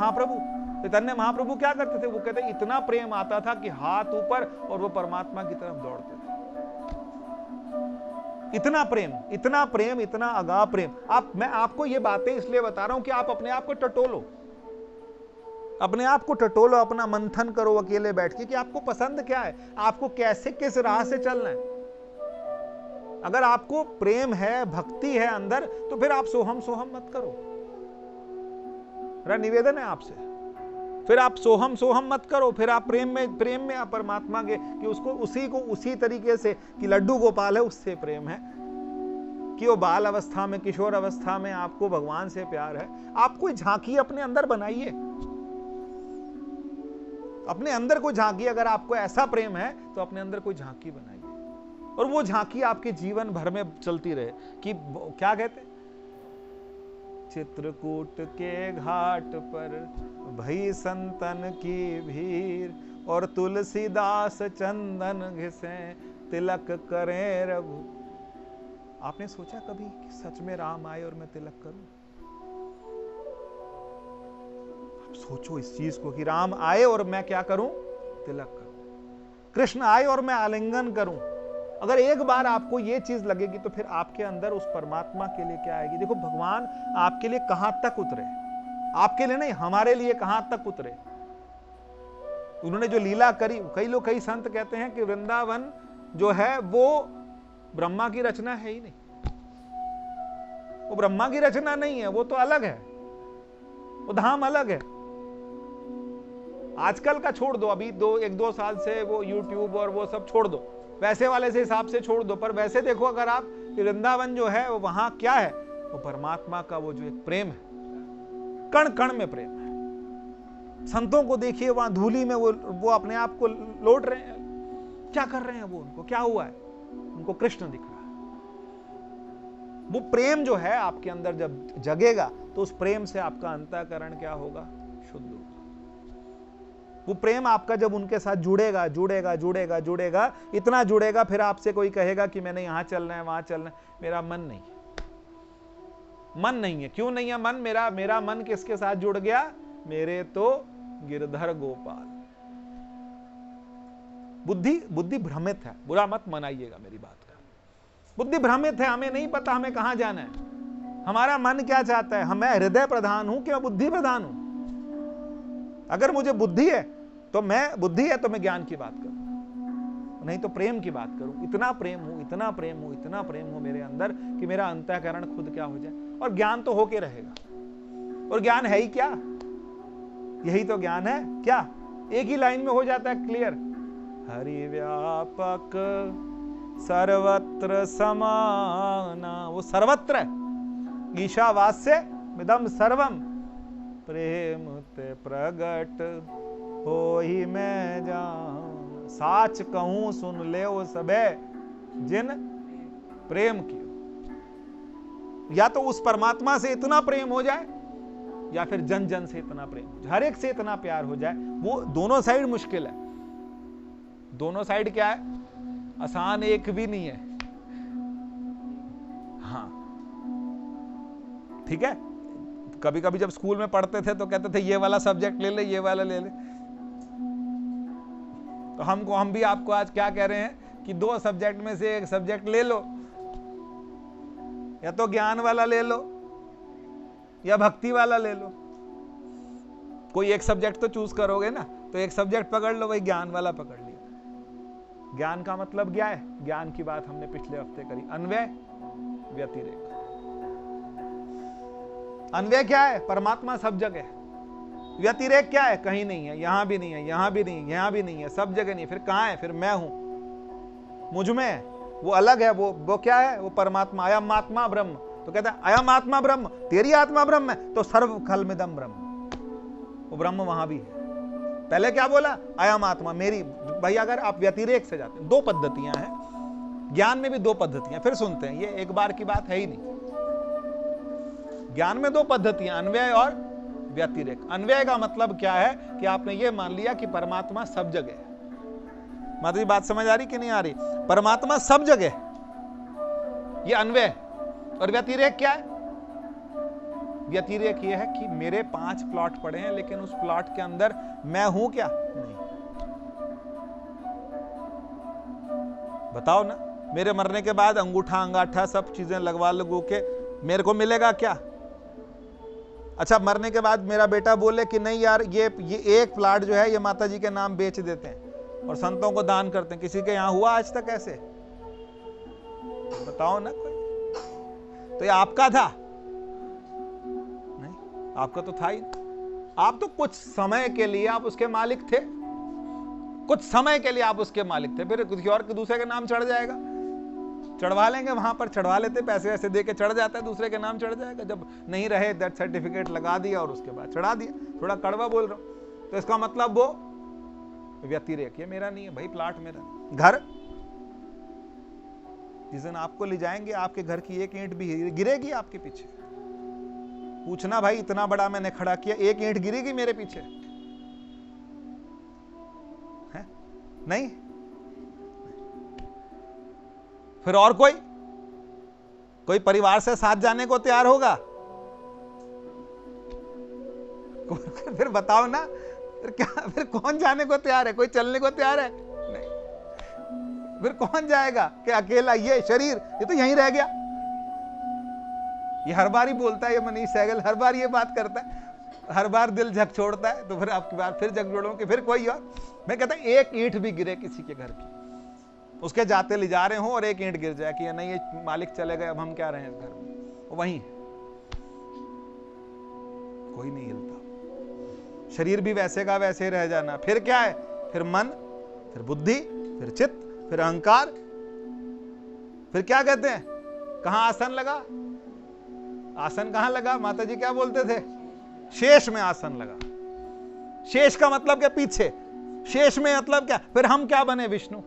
महाप्रभु क्या करते थे, वो कहते इतना प्रेम आता था कि हाथ ऊपर और वो परमात्मा की तरफ दौड़ते थे। इतना प्रेम, इतना अगाध प्रेम। मैं आपको ये बातें इसलिए बता रहा हूं कि आप अपने आप को टटोलो, अपना मंथन करो अकेले बैठ के कि आपको पसंद क्या है, आपको कैसे किस राह से चलना है। अगर आपको प्रेम है, भक्ति है अंदर, तो फिर आप सोहम मत करो। मेरा निवेदन है आपसे, फिर आप सोहम मत करो, फिर आप प्रेम में आप परमात्मा के, कि उसको उसी तरीके से कि लड्डू गोपाल है उससे प्रेम है, कि वो बाल अवस्था में, किशोर अवस्था में आपको भगवान से प्यार है। आप कोई झांकी अपने अंदर बनाइए, अपने अंदर कोई झांकी। अगर आपको ऐसा प्रेम है तो अपने अंदर कोई झांकी बनाइए, और वो झांकी आपके जीवन भर में चलती रहे। कि क्या कहते, चित्रकूट के घाट पर भई संतन की भीड़, और तुलसीदास चंदन घिसे तिलक करें रघु। आपने सोचा कभी कि सच में राम आए और मैं तिलक करूं? आप सोचो इस चीज को कि राम आए और मैं क्या करूं, तिलक करूं। कृष्ण आए और मैं आलिंगन करूं। अगर एक बार आपको ये चीज लगेगी तो फिर आपके अंदर उस परमात्मा के लिए क्या आएगी। देखो भगवान आपके लिए कहां तक उतरे, आपके लिए नहीं, हमारे लिए कहां तक उतरे। उन्होंने जो लीला करी, कई संत कहते हैं कि वृंदावन जो है वो ब्रह्मा की रचना है ही नहीं, वो ब्रह्मा की रचना नहीं है, वो तो अलग है, वो धाम अलग है। आजकल का छोड़ दो, अभी एक दो साल से वो यूट्यूब और वो सब छोड़ दो, वैसे वाले से हिसाब से छोड़ दो। पर वैसे देखो अगर आप, वृंदावन जो है वो वहां क्या है, वो परमात्मा का वो जो एक प्रेम है, कण कण में प्रेम है। संतों को देखिए वहां धूली में वो अपने आप को लौट रहे हैं, क्या कर रहे हैं वो, उनको क्या हुआ है, उनको कृष्ण दिख रहा है। वो प्रेम जो है आपके अंदर जब जगेगा तो उस प्रेम से आपका अंतःकरण क्या होगा, शुद्ध होगा। वो प्रेम आपका जब उनके साथ जुड़ेगा, इतना जुड़ेगा, फिर आपसे कोई कहेगा कि मैंने यहां चलना है, वहां चलना है, मेरा मन नहीं है। क्यों नहीं है मन? मेरा मन किसके साथ जुड़ गया, मेरे तो गिरधर गोपाल। बुद्धि भ्रमित है, बुरा मत मनाइएगा मेरी बात का। बुद्धि भ्रमित है, हमें नहीं पता हमें कहां जाना है, हमारा मन क्या चाहता है। मैं हृदय प्रधान हूं कि मैं बुद्धि प्रधान हूं? अगर मुझे बुद्धि है तो मैं ज्ञान की बात करूं, नहीं तो प्रेम की बात करूं। इतना प्रेम हूं मेरे अंदर कि मेरा अंतःकरण खुद क्या हो जाए। और ज्ञान तो होके रहेगा, और ज्ञान है ही क्या, यही तो ज्ञान है। क्या एक ही लाइन में हो जाता है क्लियर? हरि व्यापक सर्वत्र समाना, वो सर्वत्र है। ईशावास्य मिदम सर्वम प्रेम ते प्रगट हो ही मैं जान, साच कहूं सुन ले वो सबे जिन प्रेम कियो। या तो उस परमात्मा से इतना प्रेम हो जाए, या फिर जन जन से इतना प्रेम, हर एक से इतना प्यार हो जाए। वो दोनों साइड मुश्किल है। दोनों साइड क्या है? आसान एक भी नहीं है। हाँ ठीक है, कभी कभी जब स्कूल में पढ़ते थे तो कहते थे ये वाला सब्जेक्ट ले ले, ये वाला ले ले। तो हम भी आपको आज क्या कह रहे हैं कि 2 सब्जेक्ट में से एक सब्जेक्ट ले लो, या तो ज्ञान वाला ले लो या भक्ति वाला ले लो। कोई एक सब्जेक्ट तो चूज करोगे ना, तो एक सब्जेक्ट पकड़ लो, वही ज्ञान वाला पकड़ लिया। ज्ञान का मतलब क्या है? ज्ञान की बात हमने पिछले हफ्ते करी, अन्वय व्यतिरेक। अन्वय क्या है? परमात्मा सब जगह है। व्यतिरेक क्या है? कहीं नहीं है, यहां भी नहीं है, यहां भी नहीं है, यहां भी नहीं है, सब जगह नहीं। फिर कहां है? फिर मैं हूं, मुझ में है, वो अलग है। वो क्या है? वो परमात्मा, अयम आत्मा ब्रह्म। तो कहता है अयम आत्मा ब्रह्म, तेरी आत्मा ब्रह्म है, तो सर्व खलमिदम ब्रह्म, वो ब्रह्म वहां भी है। पहले क्या बोला? अयम आत्मा मेरी। भाई अगर आप व्यतिरेक से जाते हैं, 2 पद्धतियां हैं ज्ञान में भी, 2 पद्धतियां। फिर सुनते हैं, ये एक बार की बात है ही नहीं। ज्ञान में 2 पद्धतियां, अन्वय और व्यतिरेक। अन्वय का मतलब क्या है कि आपने ये मान लिया कि परमात्मा सब जगह है। माता जी बात समझ आ रही कि नहीं आ रही? परमात्मा सब जगह, ये अन्वय। और व्यतिरेक क्या है? व्यतिरेक ये है कि मेरे 5 प्लॉट पड़े हैं, लेकिन उस प्लॉट के अंदर मैं हूं क्या? नहीं। बताओ ना, मेरे मरने के बाद अंगूठा अंगाठा सब चीजें लगवा लगू के मेरे को मिलेगा क्या? अच्छा, मरने के बाद मेरा बेटा बोले कि नहीं यार, ये एक प्लाट जो है ये माता जी के नाम बेच देते हैं और संतों को दान करते हैं। किसी के यहां हुआ आज तक ऐसे? बताओ ना कोई। तो ये आपका था? नहीं, आपका तो था ही। आप तो कुछ समय के लिए आप उसके मालिक थे, कुछ समय के लिए आप उसके मालिक थे, फिर किसी और के दूसरे के नाम चढ़ जाएगा। चढ़वा लेंगे, वहां पर चढ़वा लेते, पैसे वैसे दे के चढ़ जाता है, दूसरे के नाम चढ़ जाएगा। जब नहीं रहे डेथ सर्टिफिकेट लगा दिया और उसके बाद चढ़ा दिया। थोड़ा कड़वा बोल रहा हूं, तो इसका मतलब वो व्यतिरेक, ये मेरा नहीं है भाई, प्लाट मेरा नहीं। घर, जिस दिन आपको ले जाएंगे आपके घर की एक ईंट भी गिरेगी आपके पीछे। पूछना भाई, इतना बड़ा मैंने खड़ा किया, एक ईंट गिरेगी मेरे पीछे? है? नहीं। फिर और कोई परिवार से साथ जाने को तैयार होगा? फिर बताओ ना, फिर क्या, फिर कौन जाने को तैयार है? कोई चलने को तैयार है? नहीं। फिर कौन जाएगा? कि अकेला ये शरीर, ये तो यहीं रह गया। ये हर बार ही बोलता है, ये मनीष सहगल हर बार ये बात करता है, हर बार दिल झक छोड़ता है। तो फिर आपकी बात फिर झक जोड़ो कि फिर कोई और। मैं कहता हूं एक ईंट भी गिरे किसी के घर की, उसके जाते ले जा रहे हो और एक ईंट गिर जाए कि नहीं ये मालिक चले गए, अब हम क्या रहे हैं इस घर में, वहीं कोई नहीं हिलता। शरीर भी वैसे का वैसे ही रह जाना। फिर क्या है? फिर मन, फिर बुद्धि, फिर चित्त, फिर अहंकार। फिर क्या कहते हैं? कहां आसन लगा? आसन कहां लगा? माता जी क्या बोलते थे? शेष में आसन लगा। शेष का मतलब क्या? पीछे। शेष में मतलब क्या? फिर हम क्या बने? विष्णु।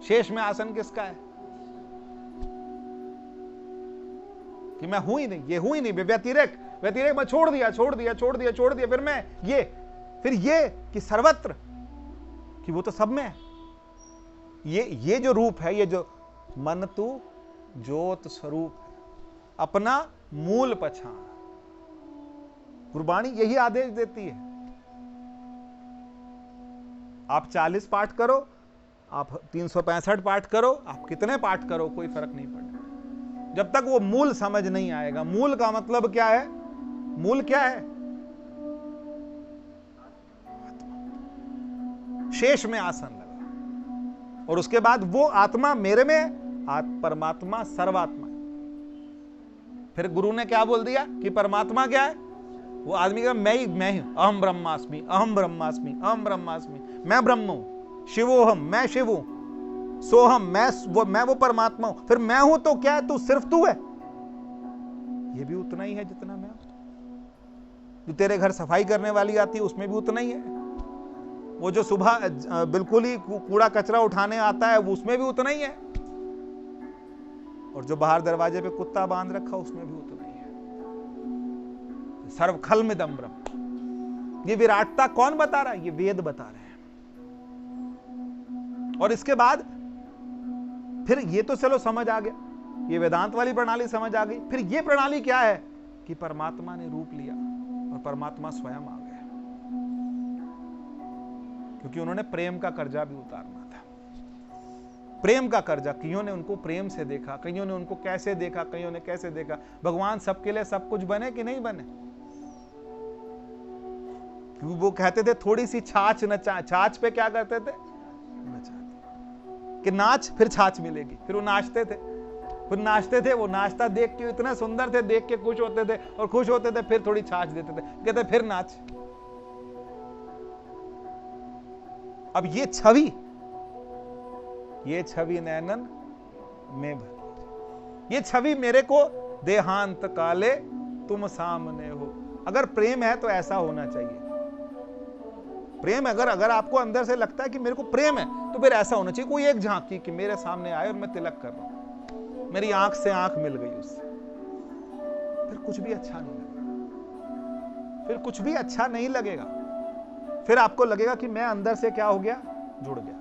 शेष में आसन किसका है? कि मैं हूं ही नहीं, ये हूं ही नहीं। व्यतिरेक, व्यतिरेक मैं छोड़ दिया, फिर मैं ये, फिर ये कि सर्वत्र, कि वो तो सब में है। ये जो रूप है, ये जो मन तू ज्योत स्वरूप है, अपना मूल पहचान। गुरबाणी यही आदेश देती है। आप 40 पाठ करो, आप 365 पाठ करो, आप कितने पाठ करो, कोई फर्क नहीं पड़ेगा जब तक वो मूल समझ नहीं आएगा। मूल का मतलब क्या है? मूल क्या है? शेष में आसन लगा और उसके बाद वो आत्मा मेरे में, परमात्मा सर्वात्मा। फिर गुरु ने क्या बोल दिया कि परमात्मा क्या है? वो आदमी का मैं ही अहम ब्रह्मास्मि, अहम ब्रह्मास्मि, अहम ब्रह्मास्मि, मैं ब्रह्म हूं, शिवोहम, मैं शिव हूं, सोहम, मैं वो परमात्मा हूं। फिर मैं हूं तो क्या है? तू सिर्फ तू है, ये भी उतना ही है जितना मैं हूं। जो तेरे घर सफाई करने वाली आती है उसमें भी उतना ही है। वो जो सुबह बिल्कुल ही कूड़ा कचरा उठाने आता है वो उसमें भी उतना ही है। और जो बाहर दरवाजे पे कुत्ता बांध रखा उसमें भी उतना ही है। सर्व खलमिदं ब्रह्म, ये विराटता कौन बता रहा है? ये वेद बता रहे हैं। और इसके बाद फिर ये तो चलो समझ आ गया, ये वेदांत वाली प्रणाली समझ आ गई। फिर ये प्रणाली क्या है कि परमात्मा ने रूप लिया और परमात्मा स्वयं आ गया, क्योंकि उन्होंने प्रेम का कर्जा भी उतारना था। प्रेम का कर्जा, कईयों ने उनको प्रेम से देखा, कईयों ने उनको कैसे देखा, कईयों ने कैसे देखा। भगवान सबके लिए सब कुछ बने कि नहीं बने? क्योंकि वो कहते थे थोड़ी सी छाछ नचा, छाछ पे क्या करते थे? नचाते कि नाच, फिर छाछ मिलेगी। फिर वो नाचते थे, फिर नाचते थे। वो नाचता देख के इतना सुंदर थे, देख के खुश होते थे, और खुश होते थे फिर थोड़ी छाछ देते थे, कहते फिर नाच। अब ये छवि नैनन में भरी, ये छवि मेरे को देहांत काले तुम सामने हो। अगर प्रेम है तो ऐसा होना चाहिए। प्रेम अगर आपको अंदर से लगता है कि मेरे को प्रेम है, तो फिर ऐसा होना चाहिए। कोई एक झांकी कि मेरे सामने आए और मैं तिलक कर रहा हूं, मेरी आंख से आंख मिल गई उससे, फिर कुछ भी अच्छा नहीं लगेगा। फिर कुछ भी अच्छा नहीं लगेगा। फिर आपको लगेगा कि मैं अंदर से क्या हो गया? जुड़ गया।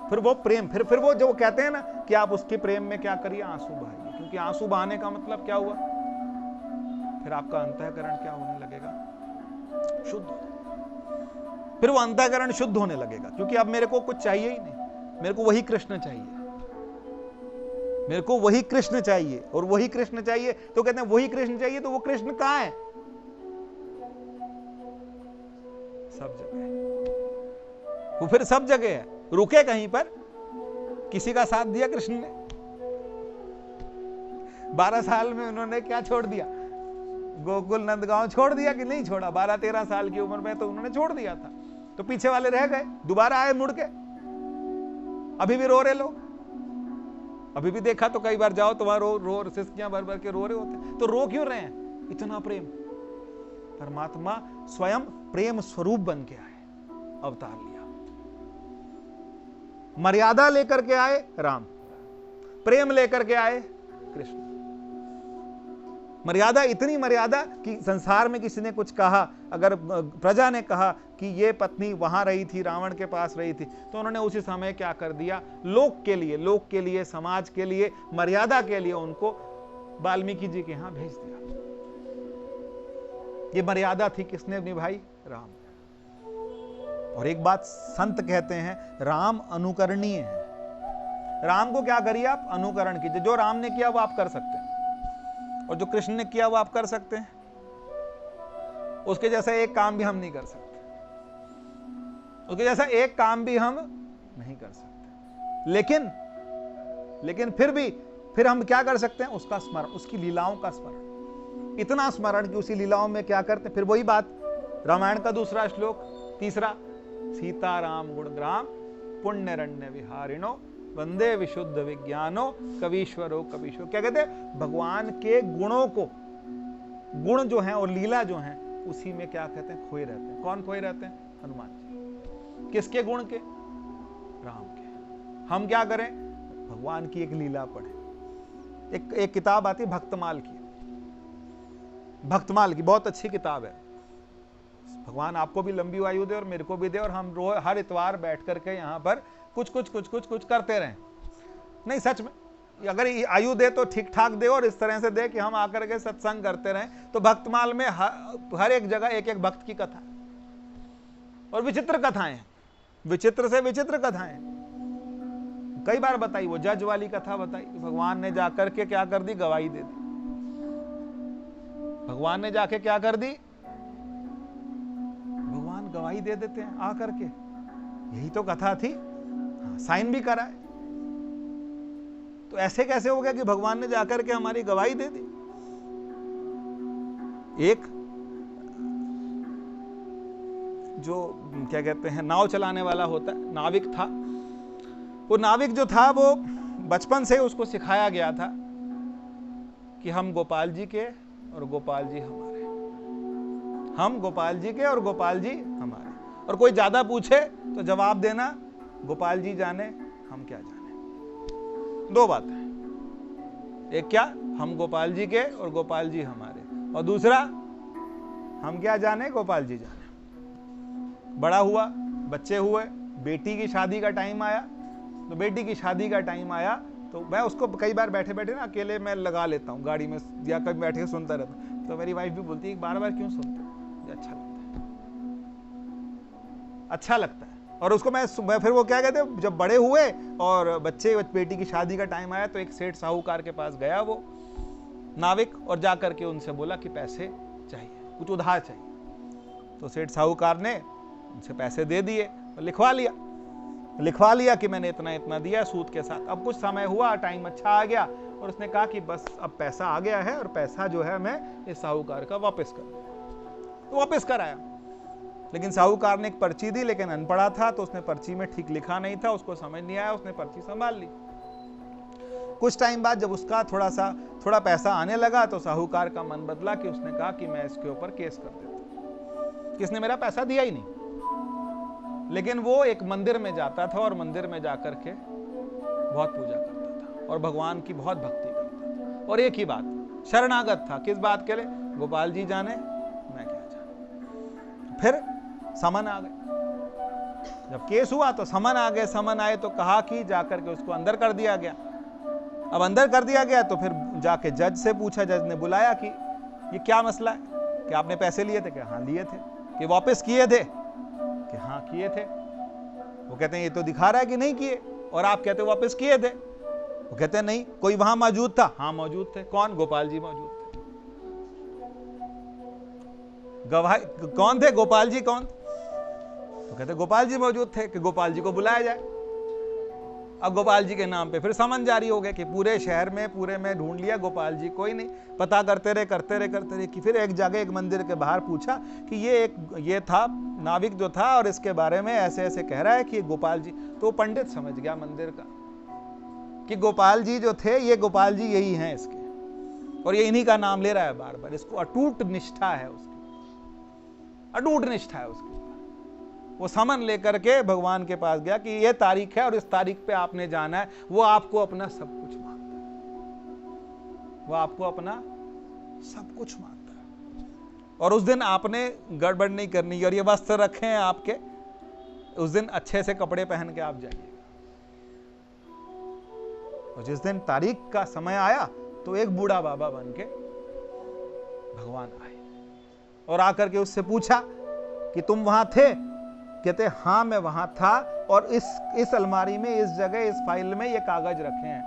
फिर वो प्रेम, फिर वो जो कहते हैं ना कि आप उसके प्रेम में क्या करिए? आंसू बहाइए। क्योंकि आंसू बहाने का मतलब क्या हुआ? फिर आपका अंतःकरण क्या होने लगेगा? शुद्ध। फिर वो अंतःकरण शुद्ध होने लगेगा, क्योंकि अब मेरे को कुछ चाहिए ही नहीं। मेरे को वही कृष्ण चाहिए, मेरे को वही कृष्ण चाहिए। और वही कृष्ण चाहिए तो कहते हैं वही कृष्ण चाहिए, तो वो कृष्ण कहां है? सब जगह है वो, फिर सब जगह है। रुके कहीं पर? किसी का साथ दिया कृष्ण ने? 12 साल में उन्होंने क्या छोड़ दिया? गोकुल नंदगांव छोड़ दिया कि नहीं छोड़ा? 12-13 साल की उम्र में तो उन्होंने छोड़ दिया था। तो पीछे वाले रह गए, दोबारा आए मुड़ के। अभी भी रो रहे लोग। अभी भी देखा तो कई बार जाओ तो वहां रो सिसकियां भर भर के रो रहे होते। तो रो क्यों रहे हैं? इतना प्रेम। परमात्मा स्वयं प्रेम स्वरूप बन के आए, अवतार लिया। मर्यादा लेकर के आए राम, प्रेम लेकर के आए कृष्ण। मर्यादा, इतनी मर्यादा कि संसार में किसी ने कुछ कहा, अगर प्रजा ने कहा कि ये पत्नी वहां रही थी, रावण के पास रही थी, तो उन्होंने उसी समय क्या कर दिया? लोक के लिए, समाज के लिए, मर्यादा के लिए उनको वाल्मीकि जी के यहां भेज दिया। ये मर्यादा थी, किसने निभाई? राम। और एक बात संत कहते हैं, राम अनुकरणीय है। राम को क्या करिए आप? अनुकरण कीजिए। जो राम ने किया वो आप कर सकते हैं, और जो कृष्ण ने किया वो आप कर सकते हैं। उसके जैसा एक काम भी हम नहीं कर सकते, उसके जैसा एक काम भी हम नहीं कर सकते। लेकिन फिर हम क्या कर सकते हैं? उसका स्मरण, उसकी लीलाओं का स्मरण। इतना स्मरण कि उसी लीलाओं में क्या करते हैं? फिर वही बात, रामायण का दूसरा श्लोक, तीसरा, सीताराम गुणग्राम पुण्यरण्य विहारिणो वंदे विशुद्ध विज्ञानो कवीश्वरो कवीश्वर। क्या कहते हैं? भगवान के गुणों को, गुण जो हैं और लीला जो हैं, उसी में क्या कहते हैं? खोए रहते हैं। कौन खोए रहते हैं? हनुमान जी। किसके गुण के? राम के। हम क्या करें? भगवान की एक लीला पढ़ें। एक किताब आती है भक्तमाल की, भक्तमाल की बहुत अच्छी किताब है। भगवान आपको भी लंबी आयु दे और मेरे को भी दे, और हम रोज हर इतवार बैठ करके यहाँ पर कुछ करते रहें। नहीं, सच में, अगर आयु दे तो ठीक ठाक दे, और इस तरह से दे कि हम आकर के सत्संग करते रहें। तो भक्तमाल में हर एक जगह एक एक भक्त की कथा, और विचित्र कथाएं हैं, विचित्र से विचित्र कथाएं। कई बार बताई, वो जज वाली कथा बताई, भगवान ने जाकर के क्या कर दी? गवाही दे दी। भगवान ने जाके क्या कर दी? भगवान गवाही दे देते हैं आकर के। यही तो कथा थी। साइन भी कराए। तो ऐसे कैसे हो गया कि भगवान ने जाकर के हमारी गवाही दे दी? एक जो क्या कहते हैं नाव चलाने वाला होता है, नाविक था। वो नाविक जो था वो बचपन से उसको सिखाया गया था कि हम गोपाल जी के और गोपाल जी हमारे, हम गोपाल जी के और गोपाल जी हमारे, और कोई ज्यादा पूछे तो जवाब देना गोपाल जी जाने हम क्या जाने। दो बातें, एक क्या, हम गोपाल जी के और गोपाल जी हमारे, और दूसरा हम क्या जाने गोपाल जी जाने। बड़ा हुआ, बच्चे हुए, बेटी की शादी का टाइम आया, तो बेटी की शादी का टाइम आया तो मैं उसको कई बार बैठे बैठे ना अकेले मैं लगा लेता हूँ गाड़ी में, या कभी बैठे सुनता रहता हूँ। तो मेरी वाइफ भी बोलती है बार बार क्यों सुनते हो, अच्छा लगता है, अच्छा लगता है। और उसको मैं फिर वो क्या कहते हैं, जब बड़े हुए और बच्चे बेटी की शादी का टाइम आया तो एक सेठ साहूकार के पास गया वो नाविक, और जा करके उनसे बोला कि पैसे चाहिए, कुछ उधार चाहिए। तो सेठ साहूकार ने उनसे पैसे दे दिए और लिखवा लिया कि मैंने इतना इतना दिया सूद के साथ। अब कुछ समय हुआ, टाइम अच्छा आ गया, और उसने कहा कि बस अब पैसा आ गया है और पैसा जो है मैं इस साहूकार का वापस कर दूंगा। तो वापस कराया, लेकिन साहूकार ने एक पर्ची दी, लेकिन अनपढ़ा था तो उसने पर्ची में ठीक लिखा नहीं था, उसको समझ नहीं आया, उसने पर्ची संभाल ली। कुछ टाइम बाद जब उसका थोड़ा पैसा आने लगा तो साहूकार का मन बदला कि उसने कहा कि मैं इसके ऊपर केस कर देता हूं, किसने मेरा पैसा दिया ही नहीं। लेकिन वो एक मंदिर में जाता था और मंदिर में जाकर के बहुत पूजा करता था और भगवान की बहुत भक्ति करता था, और एक ही बात, शरणागत था। किस बात के लिए, गोपाल जी जाने मैं क्या जाने। फिर समन आ गए, जब केस हुआ तो समन आ गए। समन आए तो कहा कि जाकर के उसको अंदर कर दिया गया। अब अंदर कर दिया गया तो फिर जाके जज से पूछा, जज ने बुलाया कि ये क्या मसला है, कि आपने पैसे लिए थे, कि हाँ लिए थे, कि वापस किए थे, कि हाँ किए थे। वो कहते हैं ये तो दिखा रहा है कि नहीं किए, और आप कहते हो वापस किए थे। वो कहते हैं नहीं, कोई वहां मौजूद था, हाँ मौजूद थे। कौन, गोपाल जी मौजूद थे। गवाही कौन थे, गोपाल जी कौन। तो कहते गोपाल जी मौजूद थे, कि गोपाल जी को बुलाया जाए। अब गोपाल जी के नाम पे फिर समन जारी हो गया कि पूरे शहर में पूरे में ढूंढ लिया, गोपाल जी कोई नहीं। पता करते रहे कि फिर एक जगह एक मंदिर के बाहर पूछा कि ये था नाविक जो था और इसके बारे में ऐसे ऐसे कह रहा है कि गोपाल जी। तो पंडित समझ गया मंदिर का कि गोपाल जी जो थे ये गोपाल जी यही हैं इसके, और ये इन्हीं का नाम ले रहा है बार बार। इसको अटूट निष्ठा है उसकी, अटूट निष्ठा है उसकी। वो समन लेकर के भगवान के पास गया कि ये तारीख है और इस तारीख पे आपने जाना है। वो आपको अपना सब कुछ मानता है, वो आपको अपना सब कुछ मानता है। और उस दिन आपने गड़बड़ नहीं करनी, और ये वस्त्र रखे हैं आपके, उस दिन अच्छे से कपड़े पहन के आप जाइएगा। और जिस दिन तारीख का समय आया तो एक बूढ़ा बाबा बन के भगवान आए और आकर के उससे पूछा कि तुम वहां थे। कहते हाँ मैं वहां था, और इस अलमारी में, इस जगह, इस फाइल में ये कागज रखे हैं।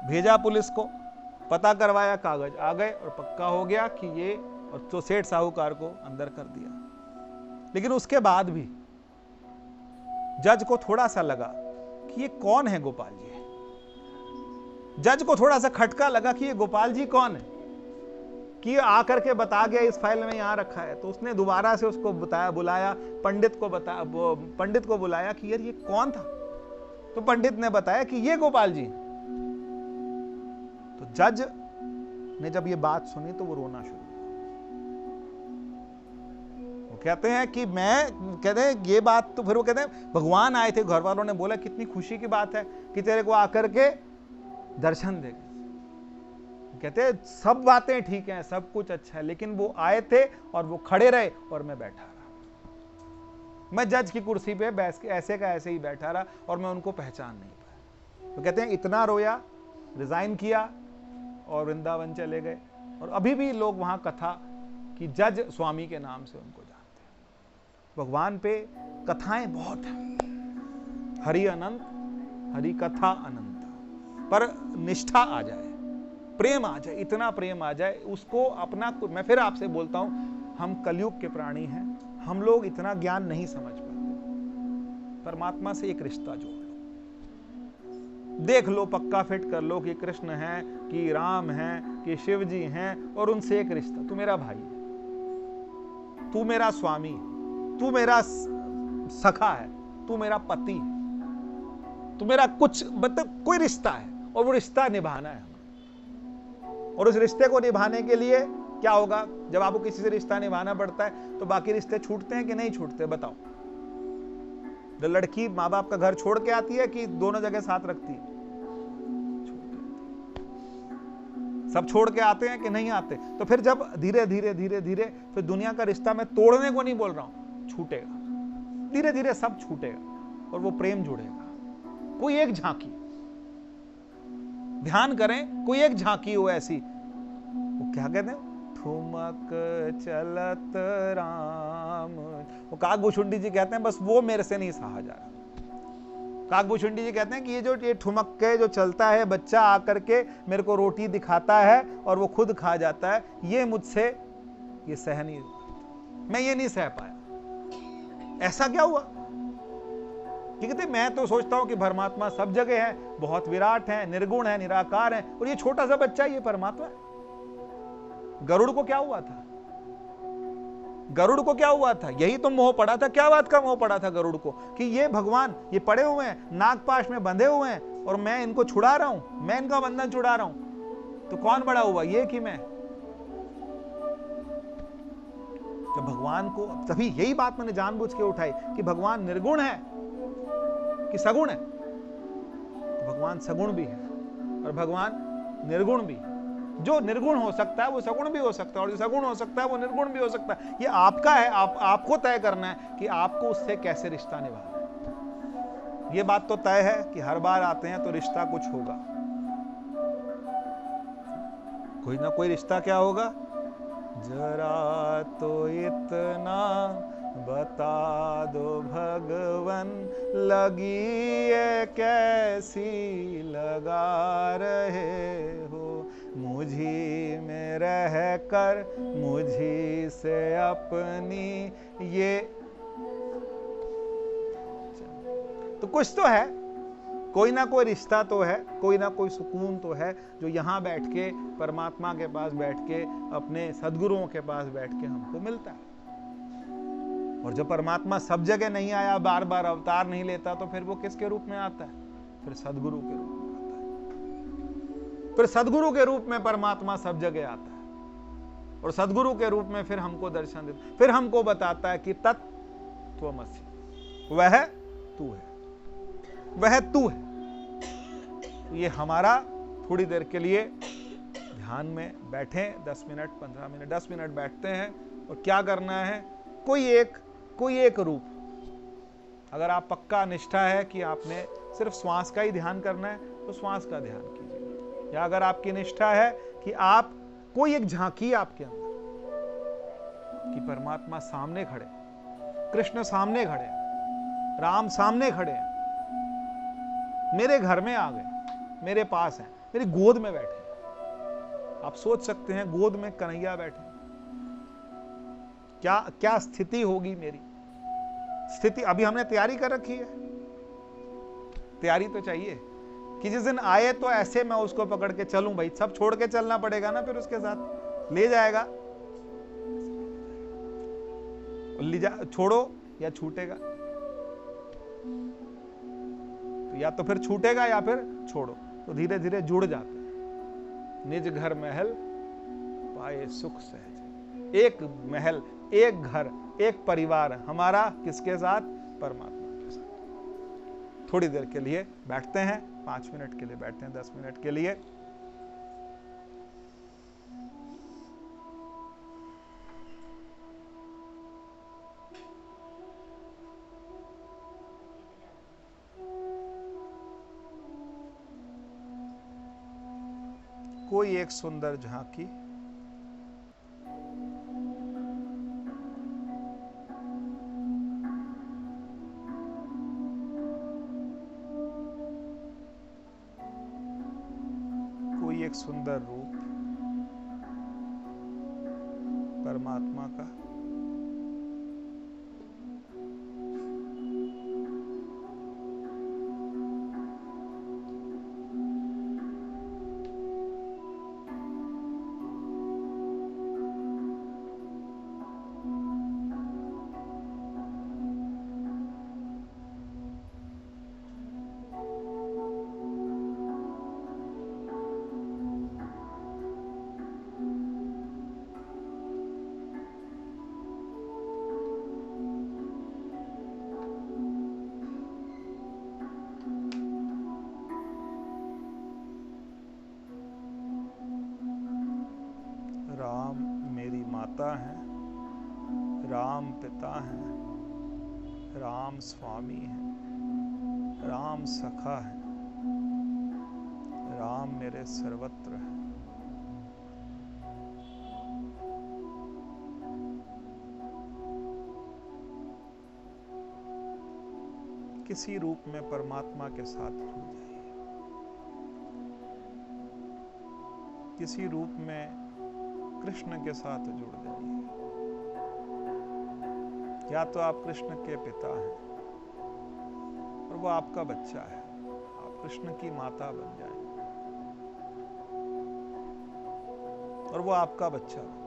भेजा पुलिस को, पता करवाया, कागज आ गए और पक्का हो गया कि ये, और तो सेठ साहूकार को अंदर कर दिया। लेकिन उसके बाद भी जज को थोड़ा सा लगा कि ये कौन है गोपाल जी। जज को थोड़ा सा खटका लगा कि ये गोपाल जी कौन है, कि आकर के बता गया इस फाइल में यहां रखा है। तो उसने दोबारा से उसको बुलाया, पंडित को बुलाया कि यार ये कौन था। तो पंडित ने बताया कि ये गोपाल जी। तो जज ने जब ये बात सुनी तो वो रोना शुरू हुआ। वो कहते हैं कि कहते हैं ये बात, तो फिर वो कहते हैं भगवान आए थे, घर वालों ने बोला कितनी खुशी की बात है कि तेरे को आकर के दर्शन देगा। कहते सब बातें ठीक हैं, सब कुछ अच्छा है, लेकिन वो आए थे और वो खड़े रहे और मैं बैठा रहा। मैं जज की कुर्सी पे बैठ के ऐसे का ऐसे ही बैठा रहा और मैं उनको पहचान नहीं पाया। तो कहते हैं इतना रोया, रिजाइन किया और वृंदावन चले गए। और अभी भी लोग वहां कथा कि जज स्वामी के नाम से उनको जानते हैं। भगवान पे कथाएं बहुत हैं, हरि अनंत, हरि कथा अनंत। पर निष्ठा आ जाए, प्रेम आ जाए, इतना प्रेम आ जाए उसको अपना। मैं फिर आपसे बोलता हूं, हम कलयुग के प्राणी हैं, हम लोग इतना ज्ञान नहीं समझ पाते। परमात्मा से एक रिश्ता जोड़ लो, देख लो, पक्का फिट कर लो कि कृष्ण है, कि राम है, कि शिव जी हैं, और उनसे एक रिश्ता। तू मेरा भाई है, तू मेरा स्वामी है, तू मेरा सखा है, तू मेरा पति है, तू मेरा कुछ, मतलब कोई रिश्ता है और वो रिश्ता निभाना है। और उस रिश्ते को निभाने के लिए क्या होगा, जब आपको किसी से रिश्ता निभाना पड़ता है तो बाकी रिश्ते छूटते हैं कि नहीं छूटते, बताओ। जब लड़की माँ बाप का घर छोड़ के आती है कि दोनों जगह साथ रखती है? सब छोड़ के आते हैं कि नहीं आते? तो फिर जब धीरे धीरे धीरे धीरे, फिर दुनिया का रिश्ता मैं तोड़ने को नहीं बोल रहा हूं, छूटेगा, धीरे धीरे सब छूटेगा और वो प्रेम जुड़ेगा। कोई एक झांकी, ध्यान करें, कोई एक झांकी हो ऐसी, वो क्या कहते हैं, ठुमक चलत राम, वो काकभूषुंडी जी कहते हैं बस वो मेरे से नहीं सहा जा रहा। काकभूषुंडी जी कहते हैं कि ये ठुमक के जो चलता है बच्चा आकर के मेरे को रोटी दिखाता है और वो खुद खा जाता है, ये मुझसे ये सह नहीं, मैं ये नहीं सह पाया। ऐसा क्या हुआ? कि कहते मैं तो सोचता हूं कि परमात्मा सब जगह है, बहुत विराट है, निर्गुण है, निराकार है, और ये छोटा सा बच्चा ये परमात्मा है। गरुड़ को क्या हुआ था? गरुड़ को क्या हुआ था? यही तो मोह पड़ा था। क्या बात का मोह पड़ा था गरुड़ को? कि ये भगवान ये पड़े हुए हैं, नागपाश में बंधे हुए हैं और मैं इनको छुड़ा रहा हूं, मैं इनका बंधन छुड़ा रहा हूं। तो कौन बड़ा हुआ, ये कि मैं? जब भगवान को, तभी यही बात मैंने जानबूझ के उठाई कि भगवान निर्गुण है कि सगुण है। तो भगवान सगुण भी है और भगवान निर्गुण भी है। जो निर्गुण हो सकता है वो सगुण भी हो सकता है, और जो सगुण हो सकता है वो निर्गुण भी हो सकता है। ये आपका है, आपको तय करना है कि आपको उससे कैसे रिश्ता निभाना है। ये बात तो तय है कि हर बार आते हैं तो रिश्ता कुछ होगा, कोई ना कोई रिश्ता क्या होगा। जरा तो इतना बता दो भगवन, लगी ये कैसी लगा रहे हो, मुझी में रह कर मुझी से अपनी ये। तो कुछ तो है, कोई ना कोई रिश्ता तो है, कोई ना कोई सुकून तो है जो यहाँ बैठ के, परमात्मा के पास बैठ के, अपने सद्गुरुओं के पास बैठ के हमको मिलता है। और जब परमात्मा सब जगह नहीं आया, बार बार अवतार नहीं लेता, तो फिर वो किसके रूप में आता है? फिर सद्गुरु के रूप में आता है। फिर सद्गुरु के रूप में परमात्मा सब जगह आता है और सद्गुरु के रूप में फिर हमको दर्शन देता, फिर हमको बताता है कि तत्त्वमसि, वह तू है, वह तू है। ये हमारा थोड़ी देर के लिए ध्यान में बैठे, 10 मिनट 15 मिनट 10 मिनट बैठते हैं। और क्या करना है, कोई एक रूप। अगर आप पक्का निष्ठा है कि आपने सिर्फ श्वास का ही ध्यान करना है तो श्वास का ध्यान कीजिए, या अगर आपकी निष्ठा है कि आप कोई एक झांकी आपके अंदर कि परमात्मा सामने खड़े, कृष्ण सामने खड़े, राम सामने खड़े हैं, मेरे घर में आ गए, मेरे पास हैं, मेरी गोद में बैठे। आप सोच सकते हैं गोद में कन्हैया बैठे, क्या स्थिति होगी मेरी। स्थिति अभी हमने तैयारी कर रखी है, तैयारी तो चाहिए कि जिस दिन आए तो ऐसे मैं उसको पकड़ के चलूं। भाई सब छोड़ के चलना पड़ेगा ना, फिर उसके साथ ले जाएगा, छोड़ो या छूटेगा, तो या तो फिर छूटेगा या फिर छोड़ो। तो धीरे धीरे जुड़ जाते हैं। निज घर महल पाए सुख सहज, एक महल, एक घर, एक परिवार हमारा किसके साथ? परमात्मा के साथ। थोड़ी देर के लिए बैठते हैं, 5 मिनट के लिए बैठते हैं, 10 मिनट के लिए। कोई एक सुंदर झांकी, कोई एक सुंदर रूप परमात्मा का, माता हैं, राम पिता हैं, राम स्वामी हैं, राम सखा है, राम मेरे सर्वत्र है। किसी रूप में परमात्मा के साथ जुड़ जाइए, किसी रूप में कृष्ण के साथ जुड़ जाइए। या तो आप कृष्ण के पिता हैं और वो आपका बच्चा है, आप कृष्ण की माता बन जाएं और वो आपका बच्चा बन जाए।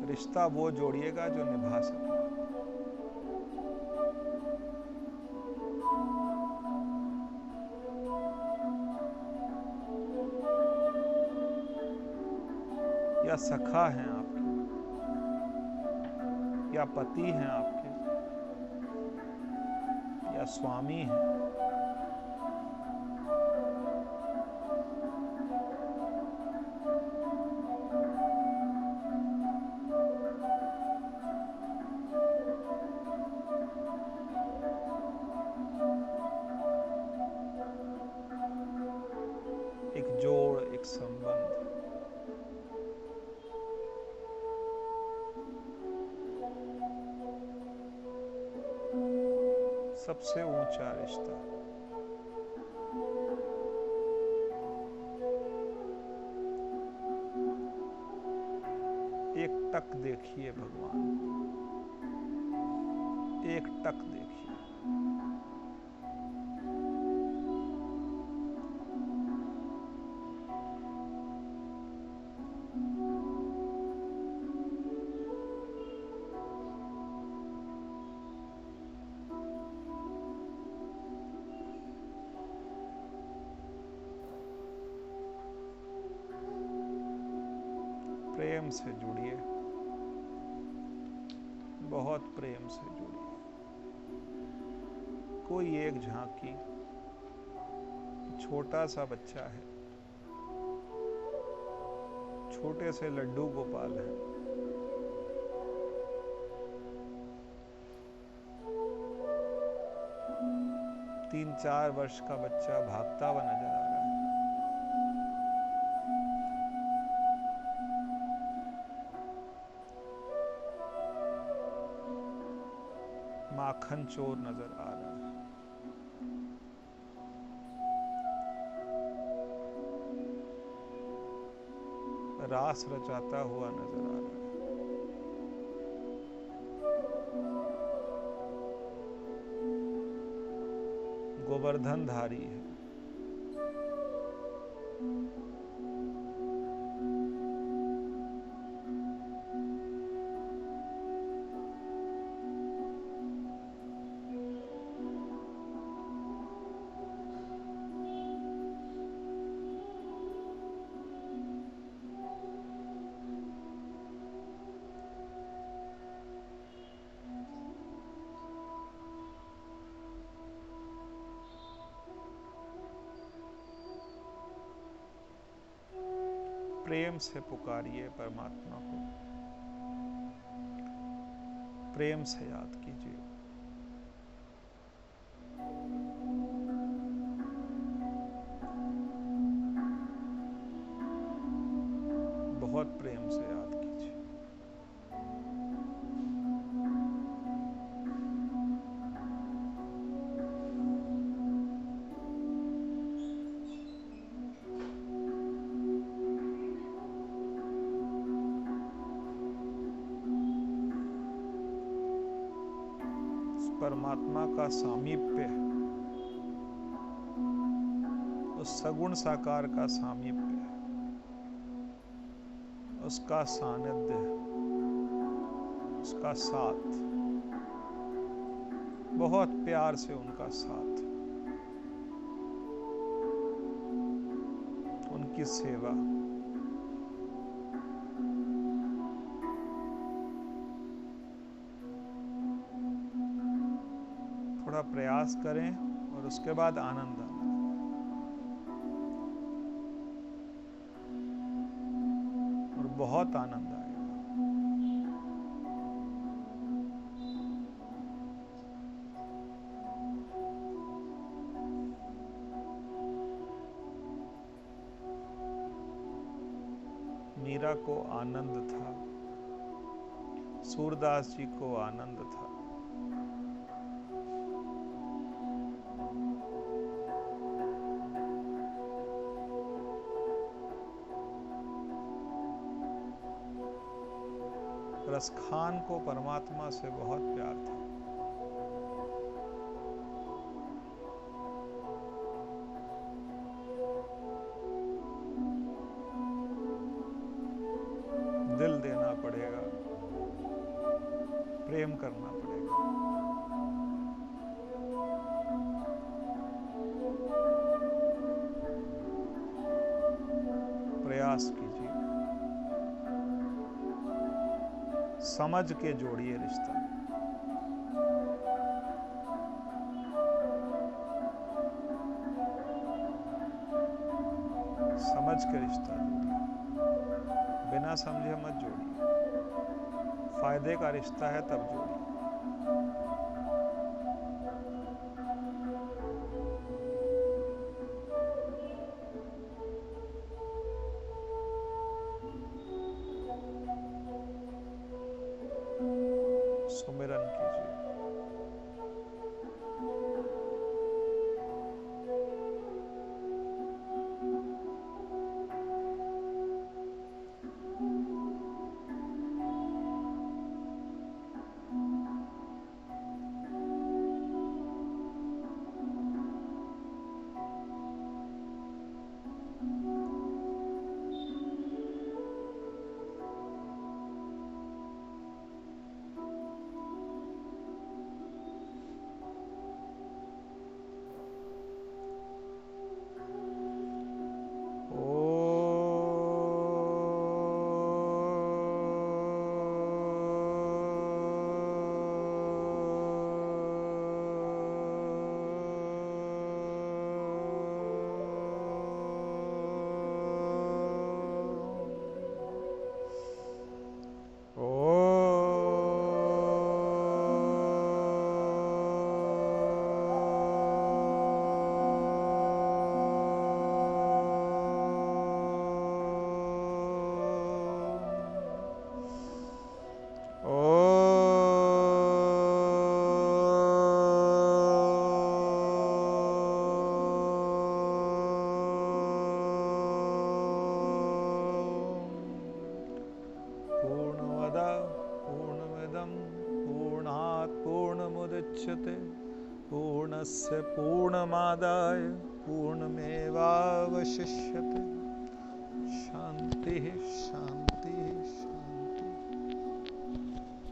रिश्ता वो जोड़िएगा जो निभा सके। या सखा हैं आपके, या पति हैं आपके, या स्वामी हैं। एक जोड़, एक संबंध। सबसे ऊंचा रिश्ता। एक टक देखिए भगवान, एक टक देखिए। प्रेम से जुड़िए, बहुत प्रेम से जुड़िए। कोई एक झांकी, छोटा सा बच्चा है, छोटे से लड्डू गोपाल है, तीन 4 वर्ष का बच्चा भागता हुआ नजर आ रहा है। माखन चोर नजर आ रहा है। रास रचाता हुआ नजर आ रहा है। गोवर्धन धारी है। प्रेम से पुकारिए परमात्मा को, प्रेम से याद कीजिए। बहुत प्रेम से याद कीजिए। परमात्मा का सामीप्य, उस सगुण साकार का सामीप्य, उसका सानिध्य, उसका साथ, बहुत प्यार से उनका साथ, उनकी सेवा। थोड़ा प्रयास करें और उसके बाद आनंद आना। बहुत आनंद आएगा। मीरा को आनंद था, सूरदास जी को आनंद था। रसखान को परमात्मा से बहुत प्यार था। दिल देना पड़ेगा, प्रेम करना पड़ेगा। प्रयास कीजिए, समझ के जोड़िए रिश्ता। समझ के रिश्ता जोड़िए, बिना समझे मत जोड़िए। फायदे का रिश्ता है तब जोड़िए। सुमिरन कीजिए। पूर्णस्य पूर्णमादाय पूर्णमेवावशिष्यते। शांति शांति।